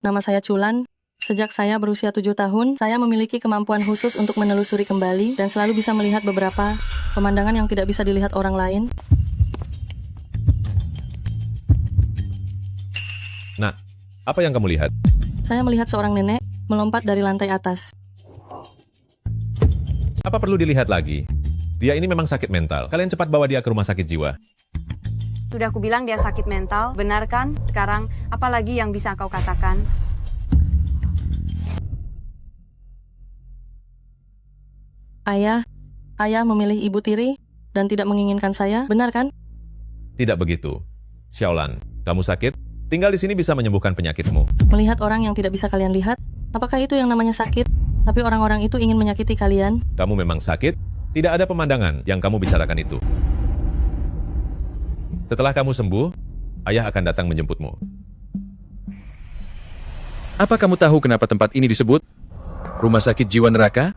Nama saya Culan. Sejak saya berusia 7 tahun, saya memiliki kemampuan khusus untuk menelusuri kembali dan selalu bisa melihat beberapa pemandangan yang tidak bisa dilihat orang lain. Nah, apa yang kamu lihat? Saya melihat seorang nenek melompat dari lantai atas. Apa perlu dilihat lagi? Dia ini memang sakit mental. Kalian cepat bawa dia ke rumah sakit jiwa. Sudah aku bilang dia sakit mental, benar kan? Sekarang, apa lagi yang bisa kau katakan? Ayah memilih ibu tiri dan tidak menginginkan saya, benar kan? Tidak begitu. Xiaolan, kamu sakit? Tinggal di sini bisa menyembuhkan penyakitmu. Melihat orang yang tidak bisa kalian lihat, apakah itu yang namanya sakit? Tapi orang-orang itu ingin menyakiti kalian. Kamu memang sakit? Tidak ada pemandangan yang kamu bicarakan itu. Setelah kamu sembuh, ayah akan datang menjemputmu. Apa kamu tahu kenapa tempat ini disebut Rumah Sakit Jiwa Neraka?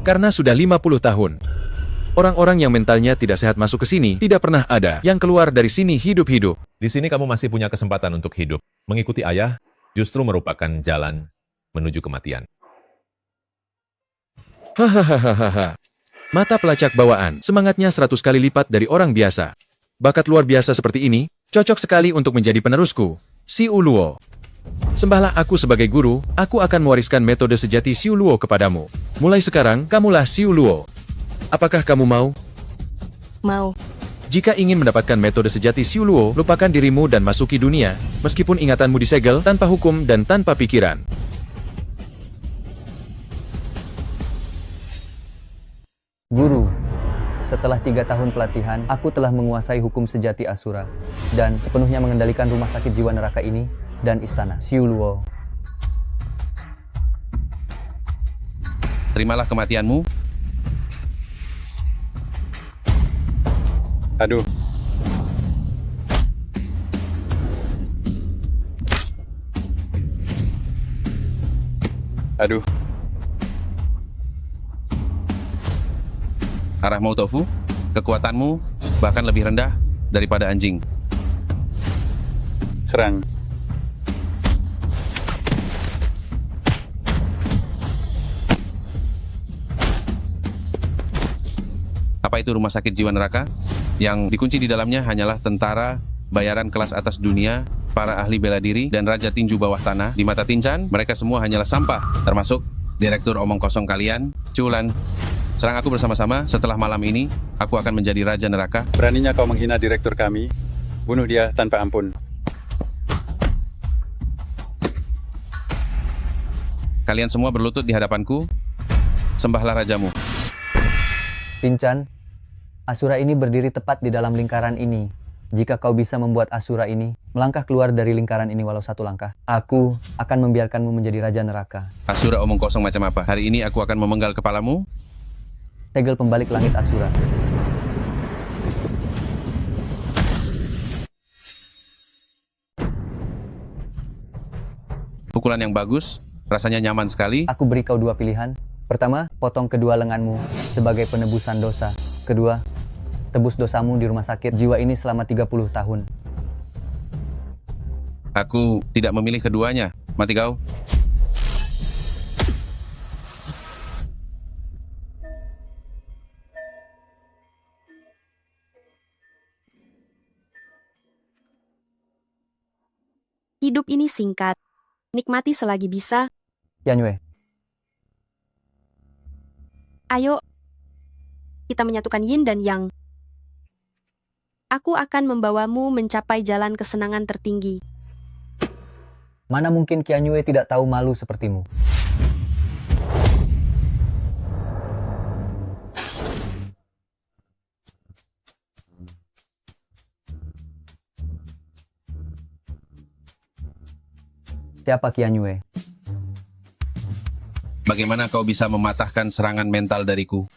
Karena sudah 50 tahun. Orang-orang yang mentalnya tidak sehat masuk ke sini, tidak pernah ada yang keluar dari sini hidup-hidup. Di sini kamu masih punya kesempatan untuk hidup. Mengikuti ayah justru merupakan jalan menuju kematian. Hahaha. Mata pelacak bawaan, semangatnya 100 kali lipat dari orang biasa. Bakat luar biasa seperti ini, cocok sekali untuk menjadi penerusku, Xiu Luo. Sembahlah aku sebagai guru, aku akan mewariskan metode sejati Xiu Luo kepadamu. Mulai sekarang, kamulah Xiu Luo. Apakah kamu mau? Mau. Jika ingin mendapatkan metode sejati Xiu Luo, lupakan dirimu dan masuki dunia, meskipun ingatanmu disegel tanpa hukum dan tanpa pikiran. Guru, setelah 3 tahun pelatihan, aku telah menguasai hukum sejati Asura dan sepenuhnya mengendalikan rumah sakit jiwa neraka ini dan istana Xiu Luo. Terimalah kematianmu. Aduh. Aduh. Arah mau tofu, kekuatanmu bahkan lebih rendah daripada anjing. Serang. Apa itu rumah sakit jiwa neraka? Yang dikunci di dalamnya hanyalah tentara, bayaran kelas atas dunia, para ahli bela diri, dan raja tinju bawah tanah. Di mata Tincan, mereka semua hanyalah sampah, termasuk direktur omong kosong kalian, Culan. Serang aku bersama-sama, setelah malam ini, aku akan menjadi raja neraka. Beraninya kau menghina direktur kami. Bunuh dia tanpa ampun. Kalian semua berlutut di hadapanku, sembahlah rajamu. Tincan, Asura ini berdiri tepat di dalam lingkaran ini. Jika kau bisa membuat Asura ini melangkah keluar dari lingkaran ini walau 1 langkah, aku akan membiarkanmu menjadi raja neraka. Asura omong kosong macam apa? Hari ini aku akan memenggal kepalamu. Segel pembalik langit Asura. Pukulan yang bagus, rasanya nyaman sekali. Aku beri kau 2 pilihan. Pertama, potong kedua lenganmu sebagai penebusan dosa. Kedua, tebus dosamu di rumah sakit jiwa ini selama 30 tahun. Aku tidak memilih keduanya. Mati kau. Hidup ini singkat. Nikmati selagi bisa. Yanyue, Ayo, kita menyatukan yin dan yang. Aku akan membawamu mencapai jalan kesenangan tertinggi. mana mungkin Qianyue tidak tahu malu sepertimu? Siapa Qianyue? Bagaimana kau bisa mematahkan serangan mental dariku?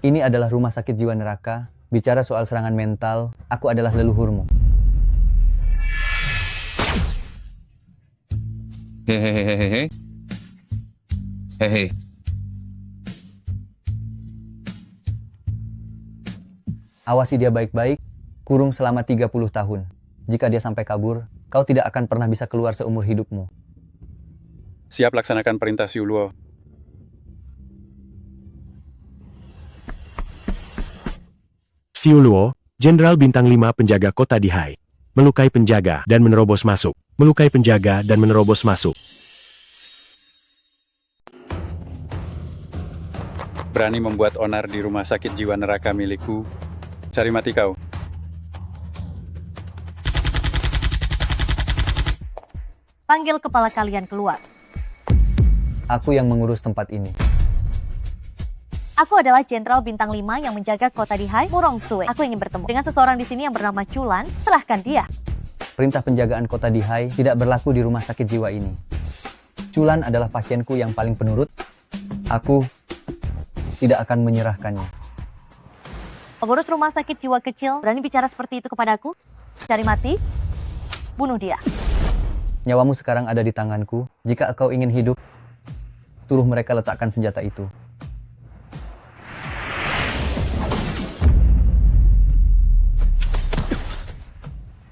Ini adalah rumah sakit jiwa neraka. Bicara soal serangan mental, aku adalah leluhurmu. Hehehehehe. Hehe. Awasi dia baik-baik, kurung selama 30 tahun. Jika dia sampai kabur, Kau tidak akan pernah bisa keluar seumur hidupmu. Siap laksanakan perintah Si Uluo. Si Uluo, Jenderal Bintang 5 penjaga kota Dihai. Melukai penjaga dan menerobos masuk. Melukai penjaga dan menerobos masuk. Berani membuat onar di rumah sakit jiwa neraka milikku. Cari mati kau. Panggil kepala kalian keluar. Aku yang mengurus tempat ini. Aku adalah Jenderal Bintang 5 yang menjaga kota Dihai, Murong Sue. Aku ingin bertemu dengan seseorang di sini yang bernama Chulan. Silahkan dia. Perintah penjagaan kota Dihai tidak berlaku di rumah sakit jiwa ini. Chulan adalah pasienku yang paling penurut. Aku tidak akan menyerahkannya. Pengurus rumah sakit jiwa kecil berani bicara seperti itu kepadaku? Cari mati? Bunuh dia. Nyawamu sekarang ada di tanganku. Jika kau ingin hidup, suruh mereka letakkan senjata itu.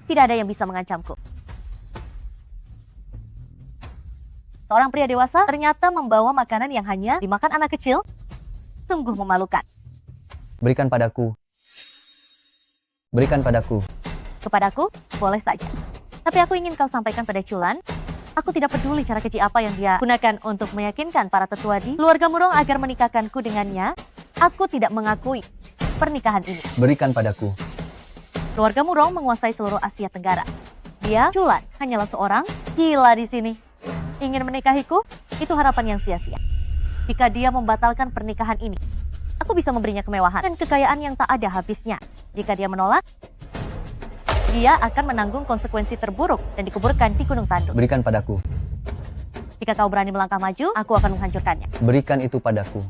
Tidak ada yang bisa mengancamku. Seorang pria dewasa ternyata membawa makanan yang hanya dimakan anak kecil. Sungguh memalukan. Berikan padaku. Berikan padaku. Kepadaku, boleh saja. Tapi aku ingin kau sampaikan pada Chulan, aku tidak peduli cara keji apa yang dia gunakan untuk meyakinkan para tetua di keluarga Murong agar menikahkanku dengannya. Aku tidak mengakui pernikahan ini. Berikan padaku. Keluarga Murong menguasai seluruh Asia Tenggara. Dia, Chulan, hanyalah seorang gila di sini. Ingin menikahiku, itu harapan yang sia-sia. Jika dia membatalkan pernikahan ini, aku bisa memberinya kemewahan dan kekayaan yang tak ada habisnya. Jika dia menolak, dia akan menanggung konsekuensi terburuk dan dikuburkan di Gunung Tanduk. Berikan padaku. Jika kau berani melangkah maju, aku akan menghancurkannya. Berikan itu padaku.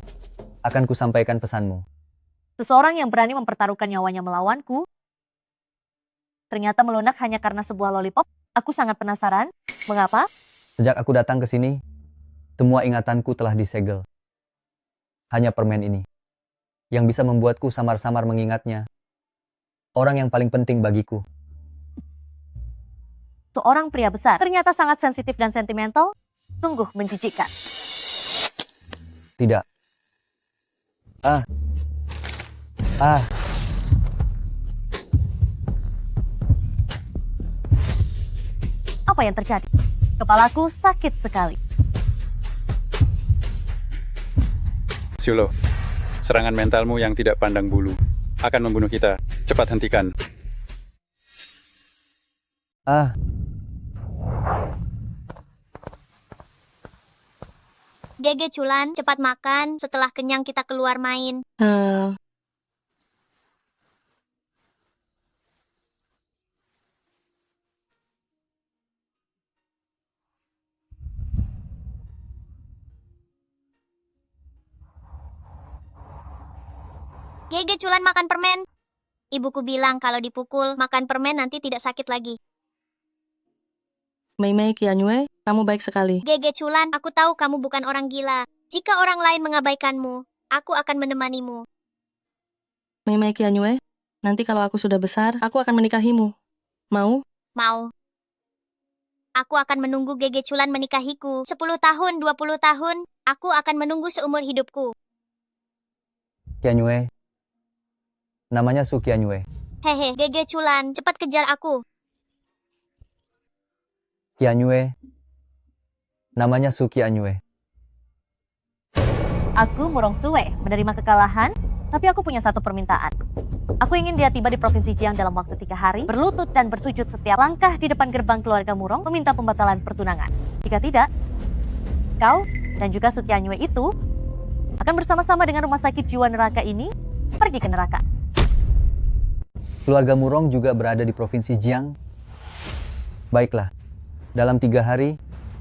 Akan kusampaikan pesanmu. Seseorang yang berani mempertaruhkan nyawanya melawanku, ternyata melunak hanya karena sebuah lollipop. Aku sangat penasaran, mengapa? Sejak aku datang ke sini, semua ingatanku telah disegel. Hanya permen ini, yang bisa membuatku samar-samar mengingatnya. Orang yang paling penting bagiku. Seorang pria besar, ternyata sangat sensitif dan sentimental, sungguh menjijikkan. Tidak. Apa yang terjadi? Kepalaku sakit sekali. Si Uluo, serangan mentalmu yang tidak pandang bulu akan membunuh kita. Cepat hentikan. Gege Chulan, cepat makan. Setelah kenyang kita keluar main. Gege Chulan makan permen. Ibuku bilang kalau dipukul, makan permen nanti tidak sakit lagi. Mei Mei Qianyue, kamu baik sekali. Gege Chulan, aku tahu kamu bukan orang gila. Jika orang lain mengabaikanmu, aku akan menemanimu. Mei Mei Qianyue, nanti kalau aku sudah besar, aku akan menikahimu. Mau? Mau. Aku akan menunggu Gege Chulan menikahiku. 10 tahun, 20 tahun, aku akan menunggu seumur hidupku. Qianyue. Namanya Su Qianyue. Hehe, Gege Chulan, cepat kejar aku. Qianyue. Namanya Su Qianyue. Aku, Murong Sue, menerima kekalahan, tapi aku punya satu permintaan. Aku ingin dia tiba di Provinsi Jiang dalam waktu 3 hari, berlutut dan bersujud setiap langkah di depan gerbang keluarga Murong, meminta pembatalan pertunangan. Jika tidak, kau dan juga Su Qianyue itu akan bersama-sama dengan rumah sakit jiwa neraka ini pergi ke neraka. Keluarga Murong juga berada di Provinsi Jiang. Baiklah, dalam 3 hari,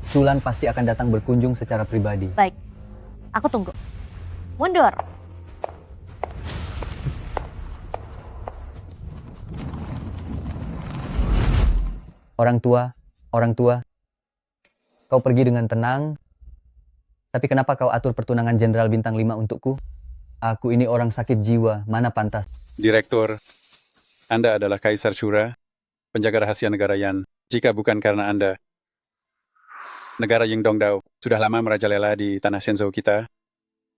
Chulan pasti akan datang berkunjung secara pribadi. Baik, aku tunggu. Mundur. Orang tua, kau pergi dengan tenang. Tapi kenapa kau atur pertunangan Jenderal Bintang 5 untukku? Aku ini orang sakit jiwa, mana pantas. Direktur, Anda adalah Kaisar Shura, penjaga rahasia negara Yan. Jika bukan karena Anda, negara Yingdongdao sudah lama merajalela di tanah Shenzhou kita.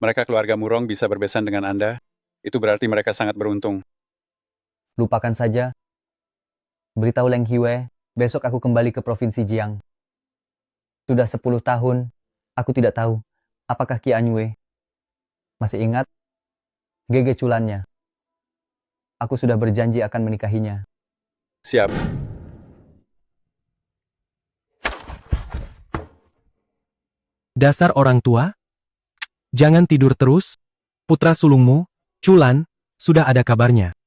Mereka keluarga Murong bisa berbesan dengan Anda. Itu berarti mereka sangat beruntung. Lupakan saja. Beritahu Leng Hiwei, besok aku kembali ke Provinsi Jiang. Sudah 10 tahun, aku tidak tahu apakah Qi Anyue masih ingat Gege Culannya. Aku sudah berjanji akan menikahinya. Siap. Dasar orang tua? Jangan tidur terus. Putra sulungmu, Culan, sudah ada kabarnya.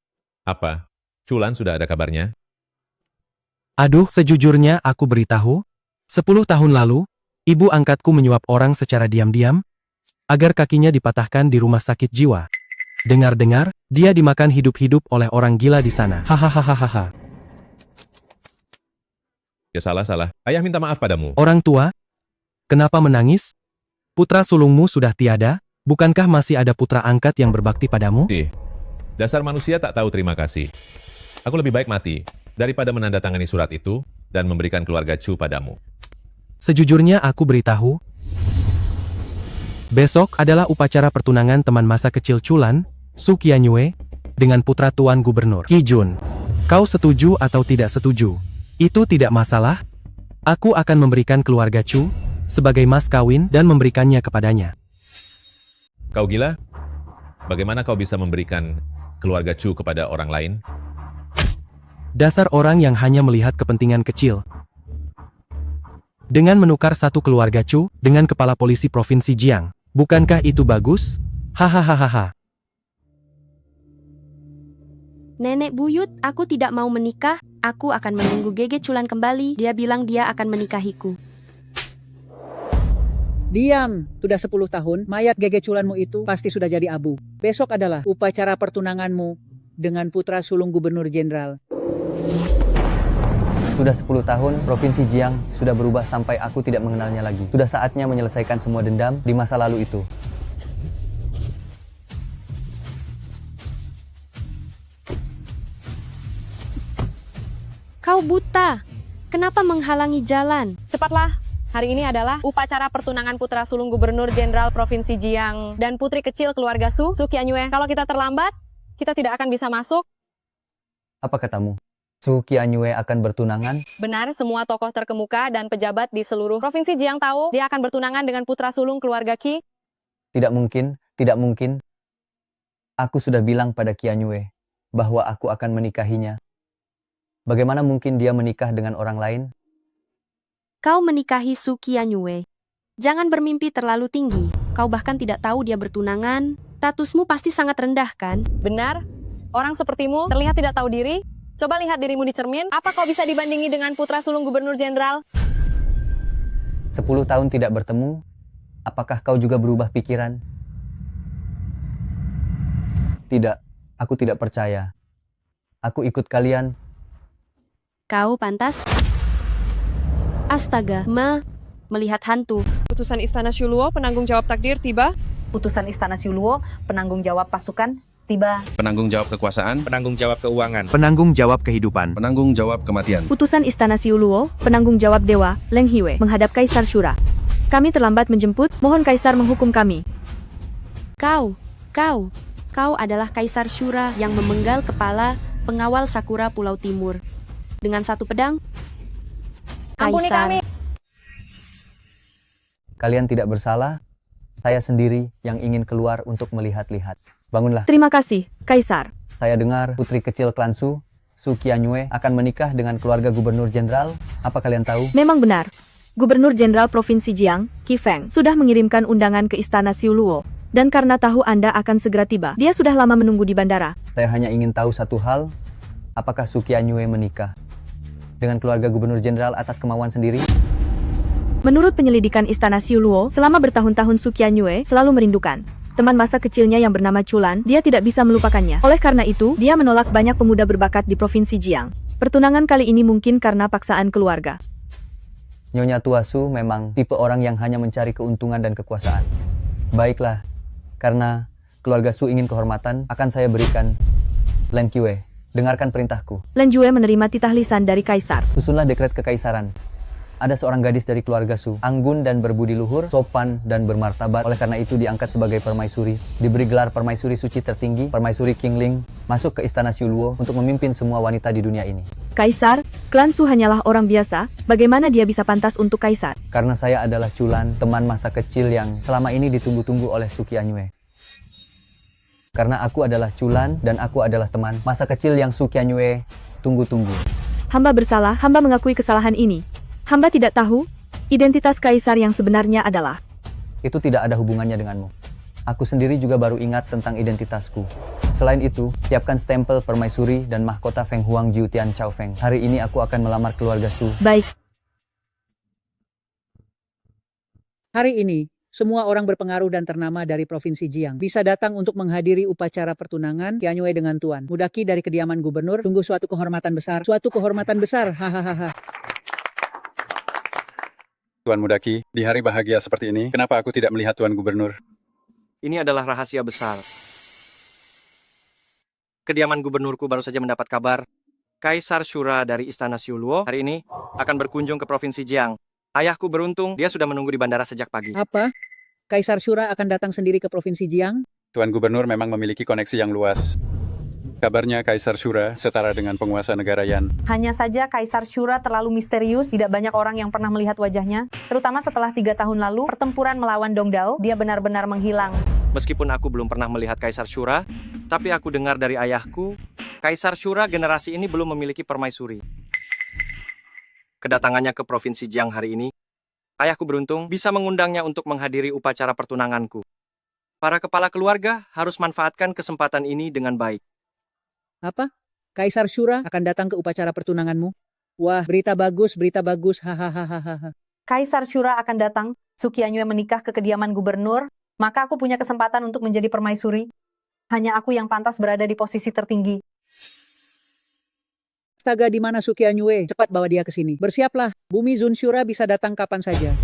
Apa? Culan sudah ada kabarnya? Aduh, sejujurnya aku beritahu, 10 tahun lalu, ibu angkatku menyuap orang secara diam-diam, agar kakinya dipatahkan di rumah sakit jiwa. Dengar-dengar, dia dimakan hidup-hidup oleh orang gila di sana. Hahaha. Ya salah. Ayah minta maaf padamu. Orang tua? Kenapa menangis? Putra sulungmu sudah tiada, bukankah masih ada putra angkat yang berbakti padamu? Dasar manusia tak tahu terima kasih. Aku lebih baik mati, daripada menandatangani surat itu, dan memberikan keluarga Chu padamu. Sejujurnya aku beritahu, besok adalah upacara pertunangan teman masa kecil Culan, Su Qianyue, dengan putra tuan gubernur, Qi Jun. Kau setuju atau tidak setuju? Itu tidak masalah. Aku akan memberikan keluarga Chu sebagai mas kawin dan memberikannya kepadanya. Kau gila? Bagaimana kau bisa memberikan keluarga Chu kepada orang lain? Dasar orang yang hanya melihat kepentingan kecil. Dengan menukar satu keluarga Chu dengan kepala polisi Provinsi Jiang, bukankah itu bagus? Hahaha. Nenek buyut, aku tidak mau menikah. Aku akan menunggu Gege Culan kembali. Dia bilang dia akan menikahiku. Diam, sudah 10 tahun, mayat Gege Culanmu itu pasti sudah jadi abu. Besok adalah upacara pertunanganmu dengan putra sulung gubernur jenderal. Sudah 10 tahun, Provinsi Jiang sudah berubah sampai aku tidak mengenalnya lagi. Sudah saatnya menyelesaikan semua dendam di masa lalu itu. Kau buta. Kenapa menghalangi jalan? Cepatlah. Hari ini adalah upacara pertunangan putra sulung gubernur jenderal Provinsi Jiang dan putri kecil keluarga Su Qianyue. Kalau kita terlambat, kita tidak akan bisa masuk. Apa katamu? Su Qianyue akan bertunangan? Benar, semua tokoh terkemuka dan pejabat di seluruh Provinsi Jiang tahu dia akan bertunangan dengan putra sulung keluarga Qi. Tidak mungkin, tidak mungkin. Aku sudah bilang pada Qianyue bahwa aku akan menikahinya. Bagaimana mungkin dia menikah dengan orang lain? Kau menikahi Su Qianyue. Jangan bermimpi terlalu tinggi. Kau bahkan tidak tahu dia bertunangan. Statusmu pasti sangat rendah, kan? Benar, orang sepertimu terlihat tidak tahu diri. Coba lihat dirimu di cermin. Apa kau bisa dibandingi dengan putra sulung gubernur jenderal? 10 tahun tidak bertemu. Apakah kau juga berubah pikiran? Tidak, aku tidak percaya. Aku ikut kalian. Kau pantas? Astaga, melihat hantu. Putusan Istana Shuluo, penanggung jawab takdir, tiba. Putusan Istana Shuluo, penanggung jawab pasukan, tiba. Penanggung jawab kekuasaan, penanggung jawab keuangan, penanggung jawab kehidupan, penanggung jawab kematian. Putusan Istana Shuluo, penanggung jawab dewa, Leng Hiwei, menghadap Kaisar Shura. Kami terlambat menjemput, mohon Kaisar menghukum kami. Kau adalah Kaisar Shura yang memenggal kepala pengawal Sakura Pulau Timur. Dengan satu pedang, Ampuni Kaisar. kami. Kalian tidak bersalah. Saya sendiri yang ingin keluar untuk melihat-lihat. Bangunlah. Terima kasih, Kaisar. Saya dengar putri kecil klan Su Qianyue akan menikah dengan keluarga gubernur jenderal. Apa kalian tahu? Memang benar. Gubernur Jenderal Provinsi Jiang, Qi Feng, sudah mengirimkan undangan ke Istana Shuluo. Dan karena tahu Anda akan segera tiba, dia sudah lama menunggu di bandara. Saya hanya ingin tahu satu hal. Apakah Su Qianyue menikah dengan keluarga gubernur jenderal atas kemauan sendiri? Menurut penyelidikan Istana Shuluo, selama bertahun-tahun Su Qianyue selalu merindukan teman masa kecilnya yang bernama Culan. Dia tidak bisa melupakannya. Oleh karena itu, dia menolak banyak pemuda berbakat di Provinsi Jiang. Pertunangan kali ini mungkin karena paksaan keluarga. Nyonya tua Su memang tipe orang yang hanya mencari keuntungan dan kekuasaan. Baiklah, karena keluarga Su ingin kehormatan, akan saya berikan Leng Hiwei Dengarkan perintahku. Len Jue menerima titah lisan dari kaisar. Susunlah dekret kekaisaran. Ada seorang gadis dari keluarga Su, anggun dan berbudi luhur, sopan dan bermartabat. Oleh karena itu diangkat sebagai permaisuri. Diberi gelar permaisuri suci tertinggi, permaisuri Qingling, masuk ke istana Xiuluo untuk memimpin semua wanita di dunia ini. Kaisar, klan Su hanyalah orang biasa, bagaimana dia bisa pantas untuk kaisar? Karena saya adalah Chulan, teman masa kecil yang selama ini ditunggu-tunggu oleh Su Qianyue. Karena aku adalah Chulan dan aku adalah teman masa kecil yang Su Qianyue tunggu-tunggu. Hamba bersalah, hamba mengakui kesalahan ini. Hamba tidak tahu, identitas kaisar yang sebenarnya adalah. Itu tidak ada hubungannya denganmu. Aku sendiri juga baru ingat tentang identitasku. Selain itu, siapkan stempel permaisuri dan mahkota Feng Huang Jiutian Chao Feng. Hari ini aku akan melamar keluarga Su. Baik. Hari ini, semua orang berpengaruh dan ternama dari Provinsi Jiang bisa datang untuk menghadiri upacara pertunangan Qianyue dengan Tuan Mudaki dari kediaman gubernur. Tunggu suatu kehormatan besar. Suatu kehormatan besar. Hahaha. Tuan Mudaki, di hari bahagia seperti ini, kenapa aku tidak melihat Tuan Gubernur? Ini adalah rahasia besar. Kediaman gubernurku baru saja mendapat kabar. Kaisar Shura dari Istana Xiuluo hari ini akan berkunjung ke Provinsi Jiang. Ayahku beruntung, dia sudah menunggu di bandara sejak pagi. Apa? Kaisar Shura akan datang sendiri ke Provinsi Jiang? Tuan Gubernur memang memiliki koneksi yang luas. Kabarnya Kaisar Shura setara dengan penguasa negara Yan. Hanya saja Kaisar Shura terlalu misterius, tidak banyak orang yang pernah melihat wajahnya. Terutama setelah 3 tahun lalu, pertempuran melawan Dongdao, dia benar-benar menghilang. Meskipun aku belum pernah melihat Kaisar Shura, tapi aku dengar dari ayahku, Kaisar Shura generasi ini belum memiliki permaisuri. Kedatangannya ke Provinsi Jiang hari ini, ayahku beruntung bisa mengundangnya untuk menghadiri upacara pertunanganku. Para kepala keluarga harus manfaatkan kesempatan ini dengan baik. Apa? Kaisar Shura akan datang ke upacara pertunanganmu? Wah, berita bagus, hahaha. Kaisar Shura akan datang, Su Qianyue menikah ke kediaman gubernur, maka aku punya kesempatan untuk menjadi permaisuri. Hanya aku yang pantas berada di posisi tertinggi. Astaga, di mana Su Qianyue? Cepat bawa dia ke sini. Bersiaplah, Bumi Zun Shura bisa datang kapan saja.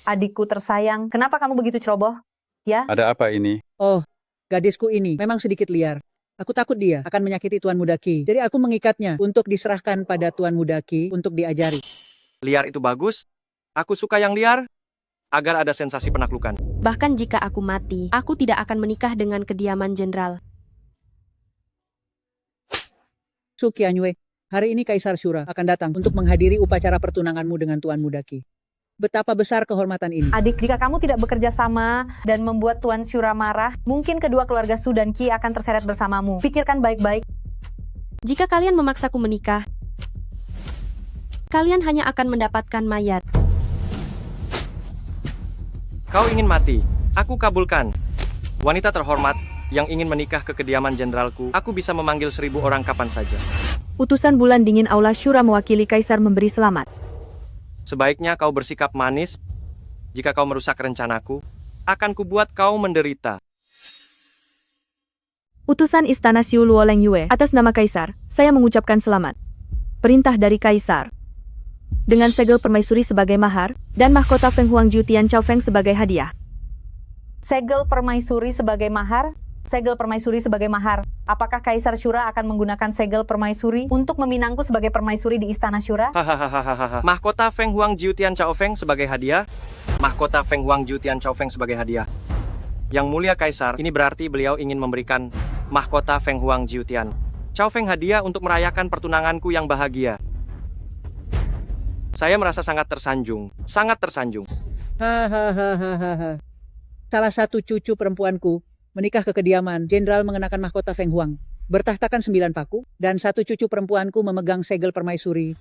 Adikku tersayang, kenapa kamu begitu ceroboh? Ya? Ada apa ini? Oh, gadisku ini memang sedikit liar. Aku takut dia akan menyakiti Tuan Mudaki. Jadi aku mengikatnya untuk diserahkan pada Tuan Mudaki untuk diajari. Liar itu bagus. Aku suka yang liar, agar ada sensasi penaklukan. Bahkan jika aku mati, aku tidak akan menikah dengan kediaman jenderal. Su Qianyue, hari ini Kaisar Shura akan datang untuk menghadiri upacara pertunanganmu dengan Tuan Mudaki. Betapa besar kehormatan ini. Adik, jika kamu tidak bekerja sama dan membuat Tuan Shura marah, mungkin kedua keluarga Su dan Qi akan terseret bersamamu. Pikirkan baik-baik. Jika kalian memaksaku menikah, kalian hanya akan mendapatkan mayat. Kau ingin mati, aku kabulkan. Wanita terhormat yang ingin menikah ke kediaman jenderalku, aku bisa memanggil 1000 orang kapan saja. Utusan bulan dingin Aula Shura mewakili Kaisar memberi selamat. Sebaiknya kau bersikap manis. Jika kau merusak rencanaku, akan kubuat kau menderita. Utusan Istana Xiuluo Leng Yue, atas nama Kaisar, saya mengucapkan selamat. Perintah dari Kaisar. Dengan segel permaisuri sebagai mahar, dan mahkota Feng Huang Jiutian Chao Feng sebagai hadiah. Segel permaisuri sebagai mahar? Segel permaisuri sebagai mahar. Apakah Kaisar Shura akan menggunakan segel permaisuri untuk meminangku sebagai permaisuri di Istana Shura? Hahaha. Mahkota Feng Huang Jiutian Chao Feng sebagai hadiah. Mahkota Feng Huang Jiutian Chao Feng sebagai hadiah. Yang mulia Kaisar, ini berarti beliau ingin memberikan mahkota Feng Huang Jiutian Chao Feng hadiah untuk merayakan pertunanganku yang bahagia. Saya merasa sangat tersanjung. Sangat tersanjung. Hahaha. Salah satu cucu perempuanku menikah ke kediaman jenderal mengenakan mahkota Feng Huang. Bertahtakan 9 paku, dan satu cucu perempuanku memegang segel permaisuri.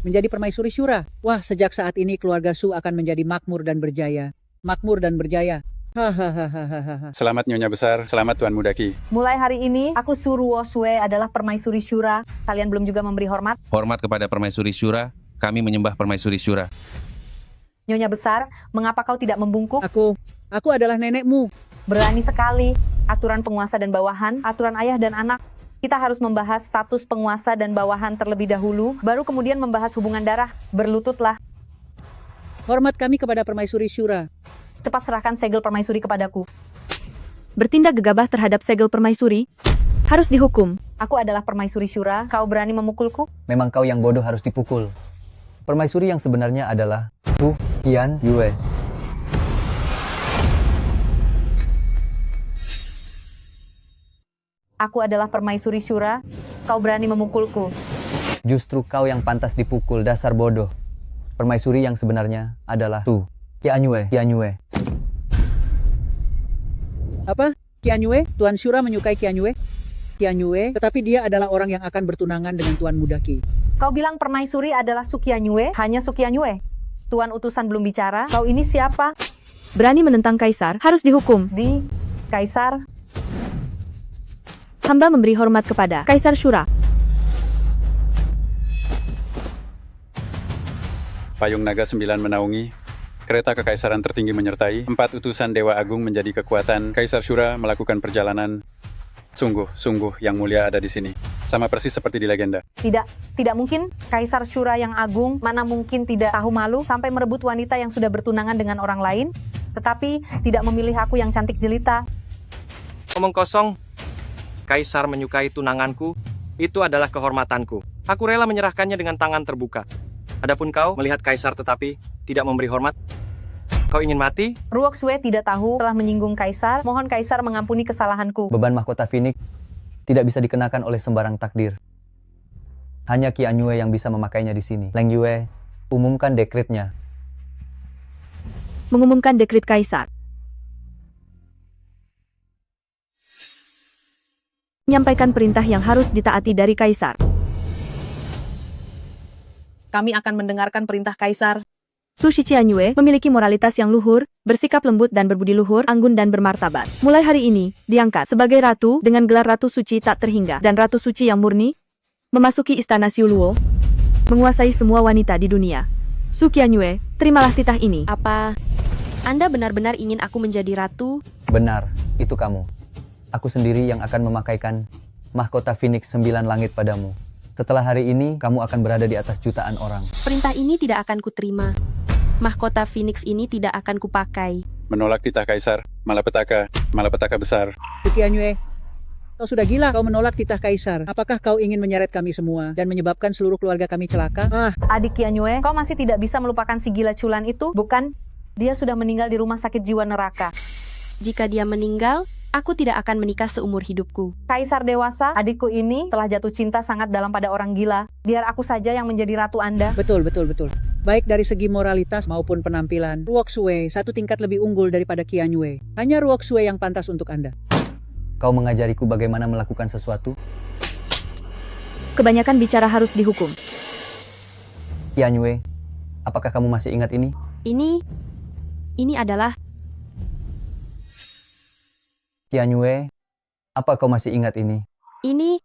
Menjadi permaisuri Shura. Wah, sejak saat ini keluarga Su akan menjadi makmur dan berjaya. Makmur dan berjaya. Hahaha. Selamat Nyonya Besar, selamat Tuan Mudaki. Mulai hari ini, aku Su Ruosue adalah permaisuri Shura. Kalian belum juga memberi hormat? Hormat kepada permaisuri Shura, kami menyembah permaisuri Shura. Nyonya Besar, mengapa kau tidak membungkuk? Aku adalah nenekmu. Berani sekali. Aturan penguasa dan bawahan, aturan ayah dan anak. Kita harus membahas status penguasa dan bawahan terlebih dahulu, baru kemudian membahas hubungan darah. Berlututlah. Hormat kami kepada permaisuri Shura. Cepat serahkan segel permaisuri kepadaku. bertindak gegabah terhadap segel permaisuri, harus dihukum. Aku adalah permaisuri Shura, kau berani memukulku? Memang kau yang bodoh harus dipukul. Permaisuri yang sebenarnya adalah Su Qianyue. Aku adalah permaisuri Shura, kau berani memukulku. Justru kau yang pantas dipukul, dasar bodoh. Permaisuri yang sebenarnya adalah Su Qianyue. Apa? Qianyue? Tuan Shura menyukai Qianyue? Qianyue, tetapi dia adalah orang yang akan bertunangan dengan Tuan Muda Qi. Kau bilang permaisuri adalah Su Qianyue, hanya Su Qianyue. Tuan utusan belum bicara, kau ini siapa? Berani menentang kaisar, harus dihukum. Kaisar? Hamba memberi hormat kepada Kaisar Shura. Payung naga 9 menaungi, kereta kekaisaran tertinggi menyertai, 4 utusan Dewa Agung menjadi kekuatan, Kaisar Shura melakukan perjalanan. Sungguh yang mulia ada di sini. Sama persis seperti di legenda. Tidak mungkin. Kaisar Shura yang agung, mana mungkin tidak tahu malu sampai merebut wanita yang sudah bertunangan dengan orang lain, tetapi tidak memilih aku yang cantik jelita. Omong kosong. Kaisar menyukai tunanganku, itu adalah kehormatanku. Aku rela menyerahkannya dengan tangan terbuka. Adapun kau melihat kaisar tetapi tidak memberi hormat, kau ingin mati? Ruoxue tidak tahu telah menyinggung kaisar, mohon kaisar mengampuni kesalahanku. Beban mahkota Phoenix tidak bisa dikenakan oleh sembarang takdir. Hanya Qianyue yang bisa memakainya di sini. Leng Yue, umumkan dekretnya. Mengumumkan dekret kaisar. Menyampaikan perintah yang harus ditaati dari kaisar. Kami akan mendengarkan perintah kaisar. Su Qianyue memiliki moralitas yang luhur, bersikap lembut dan berbudi luhur, anggun dan bermartabat. Mulai hari ini, diangkat sebagai ratu dengan gelar Ratu Suci tak terhingga dan Ratu Suci yang murni, memasuki istana Xiuluo, menguasai semua wanita di dunia. Su Qianyue, terimalah titah ini. Apa Anda benar-benar ingin aku menjadi ratu? Benar, itu kamu. Aku sendiri yang akan memakaikan mahkota Phoenix 9 langit padamu. Setelah hari ini, kamu akan berada di atas jutaan orang. Perintah ini tidak akan kuterima. Mahkota Phoenix ini tidak akan kupakai. Menolak titah kaisar, malapetaka besar. Qianyue, kau sudah gila kau menolak titah kaisar. Apakah kau ingin menyeret kami semua dan menyebabkan seluruh keluarga kami celaka? Adik Qianyue, kau masih tidak bisa melupakan si gila culan itu, bukan? Dia sudah meninggal di rumah sakit jiwa neraka. Jika dia meninggal, aku tidak akan menikah seumur hidupku. Kaisar dewasa, adikku ini telah jatuh cinta sangat dalam pada orang gila. Biar aku saja yang menjadi ratu Anda. Betul. Baik dari segi moralitas maupun penampilan, Ruoxue satu tingkat lebih unggul daripada Qianyue. Hanya Ruoxue yang pantas untuk Anda. Kau mengajariku bagaimana melakukan sesuatu? Kebanyakan bicara harus dihukum. Qianyue, apakah kamu masih ingat ini? Ini adalah... Qianyue, apa kau masih ingat ini? Ini.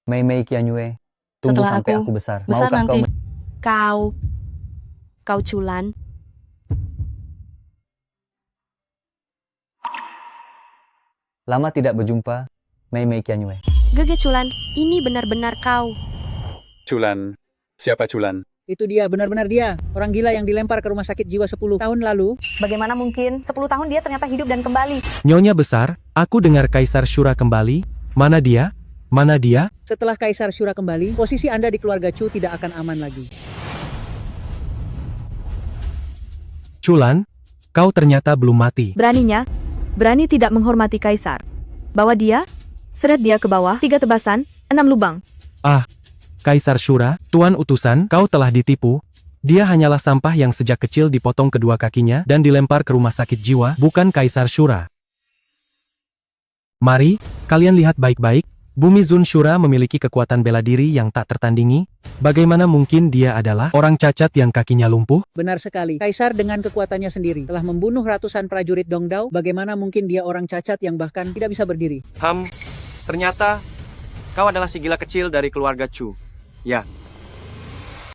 Mei Qianyue, tunggu Setelah sampai aku besar. Maukah nanti. Kau culan. Lama tidak berjumpa, Mei Qianyue. Gege culan, ini benar-benar kau. Culan. Siapa Culan? Itu dia, benar-benar dia. Orang gila yang dilempar ke rumah sakit jiwa 10 tahun lalu. Bagaimana mungkin? 10 tahun dia ternyata hidup dan kembali. Nyonya besar, aku dengar Kaisar Shura kembali. Mana dia? Setelah Kaisar Shura kembali, posisi Anda di keluarga Chu tidak akan aman lagi. Culan, kau ternyata belum mati. Berani tidak menghormati kaisar. Bawa dia, seret dia ke bawah, 3 tebasan, 6 lubang. Kaisar Shura, Tuan utusan, kau telah ditipu. Dia hanyalah sampah yang sejak kecil dipotong kedua kakinya dan dilempar ke rumah sakit jiwa, bukan Kaisar Shura. Mari, kalian lihat baik-baik. Bumi Zun Shura memiliki kekuatan bela diri yang tak tertandingi. Bagaimana mungkin dia adalah orang cacat yang kakinya lumpuh? Benar sekali. Kaisar dengan kekuatannya sendiri telah membunuh ratusan prajurit Dongdao. Bagaimana mungkin dia orang cacat yang bahkan tidak bisa berdiri? Ternyata kau adalah si gila kecil dari keluarga Chu. Ya.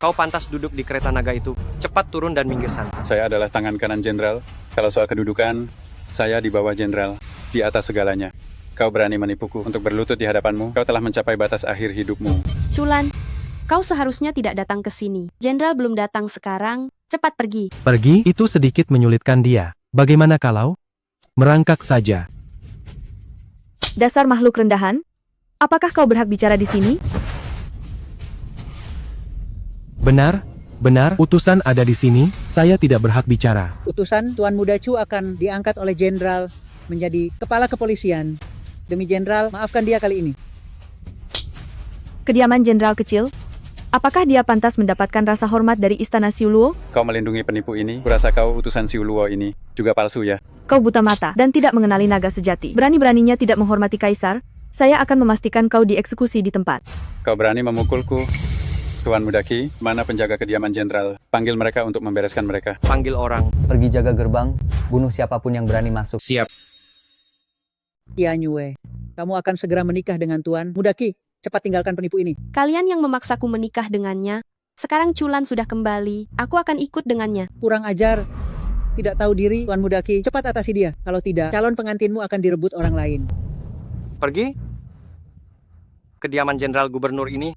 Kau pantas duduk di kereta naga itu. Cepat turun dan minggir sana. Saya adalah tangan kanan jenderal. Kalau soal kedudukan, saya di bawah jenderal. Di atas segalanya. Kau berani menipuku untuk berlutut di hadapanmu. Kau telah mencapai batas akhir hidupmu. Culan, kau seharusnya tidak datang ke sini. Jenderal belum datang sekarang. Cepat pergi. Pergi, itu sedikit menyulitkan dia. Bagaimana kalau merangkak saja? Dasar makhluk rendahan. Apakah kau berhak bicara di sini? Benar, utusan ada di sini, saya tidak berhak bicara. Utusan Tuan Muda Chu akan diangkat oleh Jenderal menjadi kepala kepolisian. Demi Jenderal, maafkan dia kali ini. Kediaman jenderal kecil. Apakah dia pantas mendapatkan rasa hormat dari Istana Siuluo? Kau melindungi penipu ini, kurasa kau utusan Siuluo ini juga palsu ya? Kau buta mata dan tidak mengenali naga sejati. Berani-beraninya tidak menghormati kaisar. Saya akan memastikan kau dieksekusi di tempat. Kau berani memukulku? Tuan Mudaki, mana penjaga kediaman jenderal? Panggil mereka untuk membereskan mereka. Panggil orang. Pergi jaga gerbang, bunuh siapapun yang berani masuk. Siap. Qianyue, kamu akan segera menikah dengan Tuan Mudaki. Cepat tinggalkan penipu ini. Kalian yang memaksaku menikah dengannya. Sekarang Chulan sudah kembali. Aku akan ikut dengannya. Kurang ajar. Tidak tahu diri, Tuan Mudaki. Cepat atasi dia. Kalau tidak, calon pengantinmu akan direbut orang lain. Pergi. Kediaman Jenderal Gubernur ini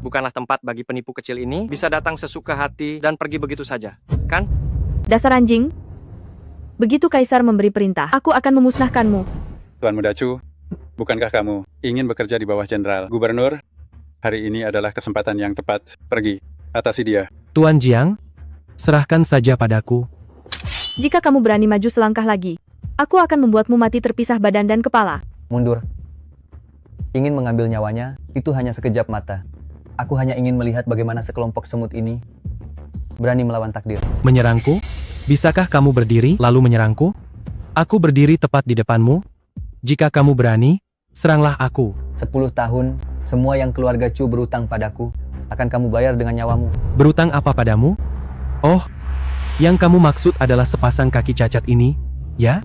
bukanlah tempat bagi penipu kecil ini bisa datang sesuka hati dan pergi begitu saja, kan? Dasar anjing. Begitu kaisar memberi perintah, aku akan memusnahkanmu. Tuan Muda Chu, bukankah kamu ingin bekerja di bawah jenderal gubernur? Hari ini adalah kesempatan yang tepat. Pergi, atasi dia. Tuan Jiang, serahkan saja padaku. Jika kamu berani maju selangkah lagi, aku akan membuatmu mati terpisah badan dan kepala. Mundur. Ingin mengambil nyawanya, itu hanya sekejap mata. Aku hanya ingin melihat bagaimana sekelompok semut ini berani melawan takdir. Menyerangku? Bisakah kamu berdiri lalu menyerangku? Aku berdiri tepat di depanmu. Jika kamu berani, seranglah aku. 10 tahun, semua yang keluarga Chu berutang padaku, akan kamu bayar dengan nyawamu. Berutang apa padamu? Oh, yang kamu maksud adalah sepasang kaki cacat ini, ya?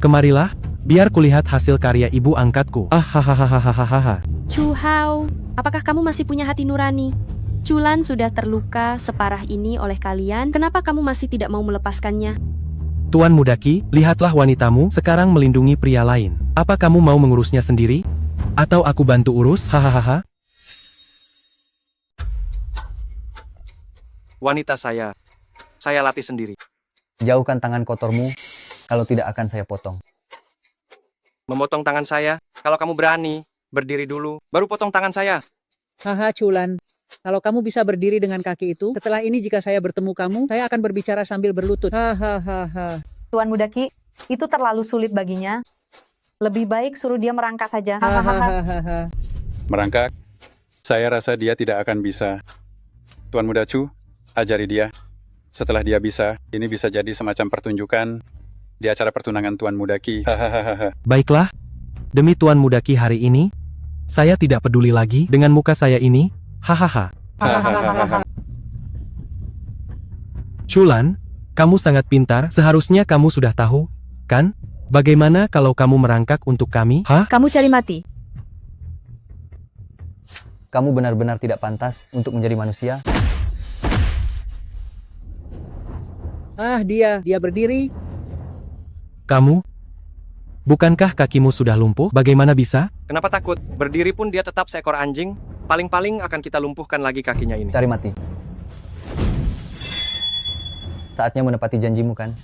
Kemarilah, biar kulihat hasil karya ibu angkatku. Hahaha. Chu Hao, apakah kamu masih punya hati nurani? Chulan sudah terluka separah ini oleh kalian, kenapa kamu masih tidak mau melepaskannya? Tuan Mudaki, lihatlah wanitamu sekarang melindungi pria lain. Apa kamu mau mengurusnya sendiri? Atau aku bantu urus? Hahaha. Wanita saya latih sendiri. Jauhkan tangan kotormu, kalau tidak akan saya potong. Memotong tangan saya, kalau kamu berani, berdiri dulu, baru potong tangan saya. Haha, Chulan. Kalau kamu bisa berdiri dengan kaki itu, setelah ini jika saya bertemu kamu, saya akan berbicara sambil berlutut. Hahaha. Tuan Mudaki, itu terlalu sulit baginya. Lebih baik suruh dia merangkak saja. Hahaha. Merangkak? Saya rasa dia tidak akan bisa. Tuan Muda Chu, ajari dia. Setelah dia bisa, ini bisa jadi semacam pertunjukan di acara pertunangan Tuan Mudaki. Hahaha. Baiklah, demi Tuan Mudaki hari ini, saya tidak peduli lagi dengan muka saya ini. Hahaha. Chulan, kamu sangat pintar, seharusnya kamu sudah tahu, kan? Bagaimana kalau kamu merangkak untuk kami? Hah? Kamu cari mati. Kamu benar-benar tidak pantas untuk menjadi manusia. Dia berdiri. Kamu? Bukankah kakimu sudah lumpuh? Bagaimana bisa? Kenapa takut? Berdiri pun dia tetap seekor anjing. Paling-paling akan kita lumpuhkan lagi kakinya ini. Cari mati. Saatnya menepati janjimu kan?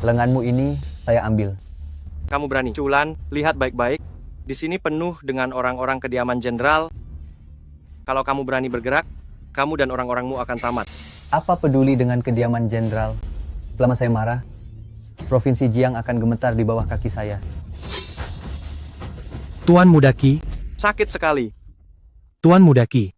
Lenganmu ini saya ambil. Kamu berani. Chulan, lihat baik-baik. Di sini penuh dengan orang-orang kediaman jenderal. Kalau kamu berani bergerak, kamu dan orang-orangmu akan tamat. Apa peduli dengan kediaman jenderal? Selama saya marah, Provinsi Jiang akan gemetar di bawah kaki saya. Tuan Mudaki. Sakit sekali. Tuan Mudaki.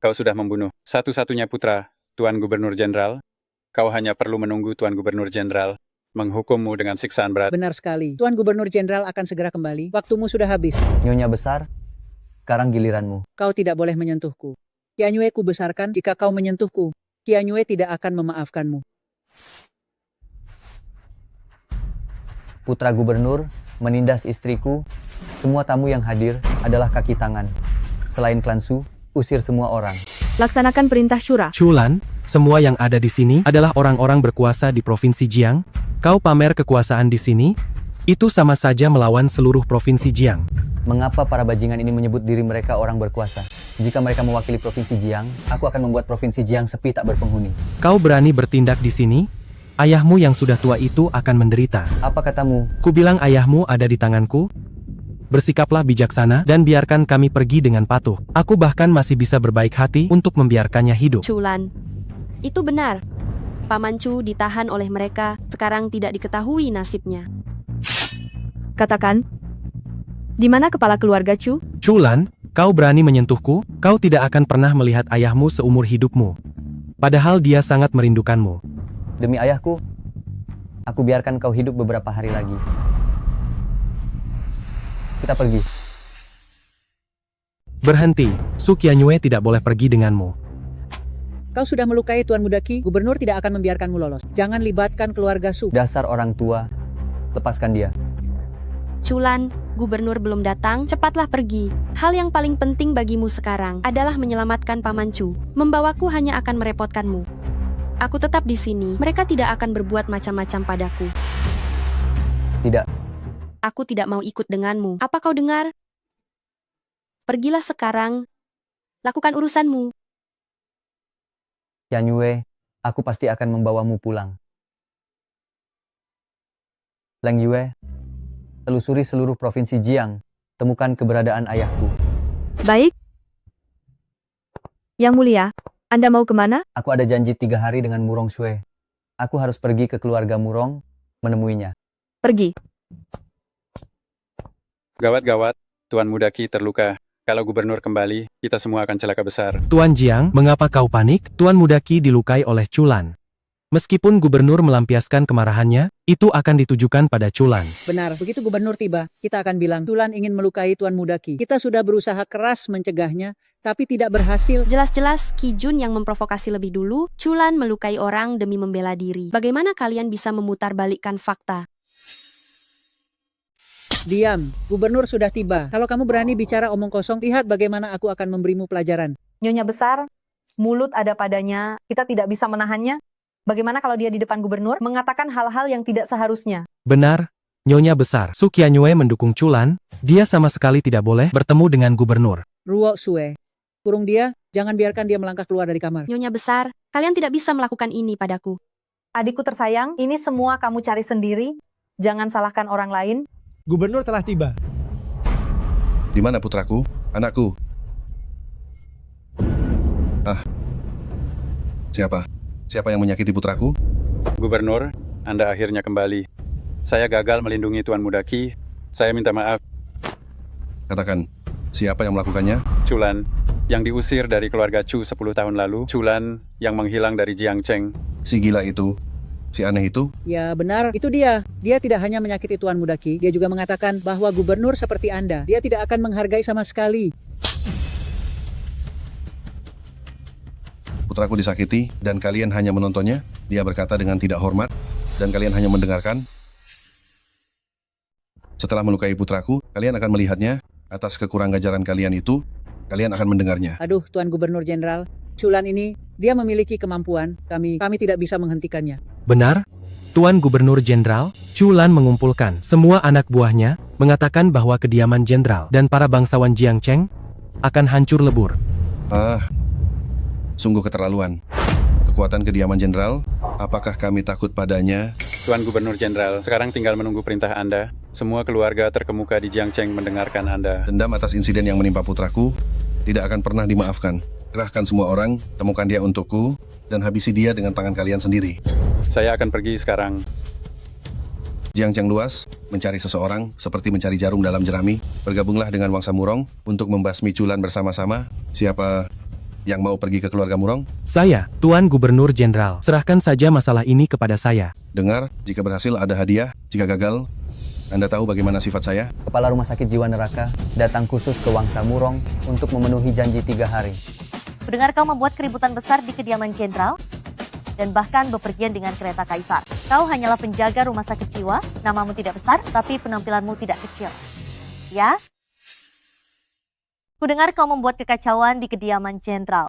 Kau sudah membunuh satu-satunya putra Tuan Gubernur Jenderal. Kau hanya perlu menunggu Tuan Gubernur Jenderal menghukummu dengan siksaan berat. Benar sekali. Tuan Gubernur Jenderal akan segera kembali. Waktumu sudah habis. Nyonya besar, sekarang giliranmu. Kau tidak boleh menyentuhku. Qianyue ku besarkan, jika kau menyentuhku, Qianyue tidak akan memaafkanmu. Putra gubernur menindas istriku. Semua tamu yang hadir adalah kaki tangan. Selain klan Su, usir semua orang. Laksanakan perintah Syura. Chulan, semua yang ada di sini adalah orang-orang berkuasa di Provinsi Jiang. Kau pamer kekuasaan di sini? Itu sama saja melawan seluruh Provinsi Jiang. Mengapa para bajingan ini menyebut diri mereka orang berkuasa? Jika mereka mewakili Provinsi Jiang, aku akan membuat Provinsi Jiang sepi tak berpenghuni. Kau berani bertindak di sini? Ayahmu yang sudah tua itu akan menderita. Apa katamu? Kubilang ayahmu ada di tanganku? Bersikaplah bijaksana dan biarkan kami pergi dengan patuh. Aku bahkan masih bisa berbaik hati untuk membiarkannya hidup. Chulan, itu benar. Paman Chu ditahan oleh mereka, sekarang tidak diketahui nasibnya. Katakan, di mana kepala keluarga Chu? Chulan, kau berani menyentuhku? Kau tidak akan pernah melihat ayahmu seumur hidupmu. Padahal dia sangat merindukanmu. Demi ayahku, aku biarkan kau hidup beberapa hari lagi. Kita pergi. Berhenti, Su Qianyue tidak boleh pergi denganmu. Kau sudah melukai Tuan Muda Qi, gubernur tidak akan membiarkanmu lolos. Jangan libatkan keluarga Su. Dasar orang tua, lepaskan dia. Chulan, gubernur belum datang, cepatlah pergi. Hal yang paling penting bagimu sekarang adalah menyelamatkan Paman Chu. Membawaku hanya akan merepotkanmu. Aku tetap di sini, mereka tidak akan berbuat macam-macam padaku. Tidak. Aku tidak mau ikut denganmu. Apa kau dengar? Pergilah sekarang. Lakukan urusanmu. Qianyue, aku pasti akan membawamu pulang. Leng Yue, telusuri seluruh provinsi Jiang, temukan keberadaan ayahku. Baik. Yang Mulia, Anda mau kemana? Aku ada janji 3 hari dengan Murong Shue. Aku harus pergi ke keluarga Murong, menemuinya. Pergi. Gawat-gawat, Tuan Muda Qi terluka. Kalau gubernur kembali, kita semua akan celaka besar. Tuan Jiang, mengapa kau panik? Tuan Muda Qi dilukai oleh Chulan. Meskipun gubernur melampiaskan kemarahannya, itu akan ditujukan pada Chulan. Benar, begitu gubernur tiba, kita akan bilang, Chulan ingin melukai Tuan Muda Qi. Kita sudah berusaha keras mencegahnya, tapi tidak berhasil. Jelas-jelas Qi Jun yang memprovokasi lebih dulu, Chulan melukai orang demi membela diri. Bagaimana kalian bisa memutarbalikkan fakta? Diam, gubernur sudah tiba. Kalau kamu berani bicara omong kosong, lihat bagaimana aku akan memberimu pelajaran. Nyonya besar, mulut ada padanya, kita tidak bisa menahannya. Bagaimana kalau dia di depan gubernur mengatakan hal-hal yang tidak seharusnya? Benar, Nyonya besar. Su Qianyue mendukung Chulan, dia sama sekali tidak boleh bertemu dengan gubernur. Ruo Sue, kurung dia, jangan biarkan dia melangkah keluar dari kamar. Nyonya besar, kalian tidak bisa melakukan ini padaku. Adikku tersayang, ini semua kamu cari sendiri, jangan salahkan orang lain. Gubernur telah tiba. Di mana putraku? Anakku? Siapa? Siapa yang menyakiti putraku? Gubernur, Anda akhirnya kembali. Saya gagal melindungi Tuan Muda Qi. Saya minta maaf. Katakan, siapa yang melakukannya? Chulan, yang diusir dari keluarga Chu 10 tahun lalu. Chulan, yang menghilang dari Jiangcheng. Si gila itu? Si aneh itu? Ya benar, itu dia. Dia tidak hanya menyakiti Tuan Muda Qi, dia juga mengatakan bahwa gubernur seperti Anda, dia tidak akan menghargai sama sekali. Putraku disakiti, dan kalian hanya menontonnya. Dia berkata dengan tidak hormat, dan kalian hanya mendengarkan. Setelah melukai putraku, kalian akan melihatnya. Atas kekurang ajaran kalian itu, kalian akan mendengarnya. Aduh, Tuan Gubernur Jenderal, Chulan ini, dia memiliki kemampuan, kami tidak bisa menghentikannya. Benar, Tuan Gubernur Jenderal, Chulan mengumpulkan semua anak buahnya, mengatakan bahwa kediaman jenderal dan para bangsawan Jiangcheng akan hancur lebur. Sungguh keterlaluan. Kekuatan kediaman jenderal, apakah kami takut padanya? Tuan Gubernur Jenderal, sekarang tinggal menunggu perintah Anda. Semua keluarga terkemuka di Jiangcheng mendengarkan Anda. Dendam atas insiden yang menimpa putraku tidak akan pernah dimaafkan. Kerahkan semua orang, temukan dia untukku, dan habisi dia dengan tangan kalian sendiri. Saya akan pergi sekarang. Jiangcheng luas, mencari seseorang seperti mencari jarum dalam jerami. Bergabunglah dengan Wangsa Murong untuk membasmi Chulan bersama-sama. Siapa yang mau pergi ke keluarga Murong? Saya, Tuan Gubernur Jenderal. Serahkan saja masalah ini kepada saya. Dengar, jika berhasil ada hadiah, jika gagal, Anda tahu bagaimana sifat saya? Kepala Rumah Sakit Jiwa Neraka datang khusus ke Wangsa Murong untuk memenuhi janji 3 hari. Kudengar kau membuat keributan besar di kediaman jenderal dan bahkan bepergian dengan kereta kaisar. Kau hanyalah penjaga rumah sakit jiwa, namamu tidak besar, tapi penampilanmu tidak kecil. Ya? Kudengar kau membuat kekacauan di kediaman jenderal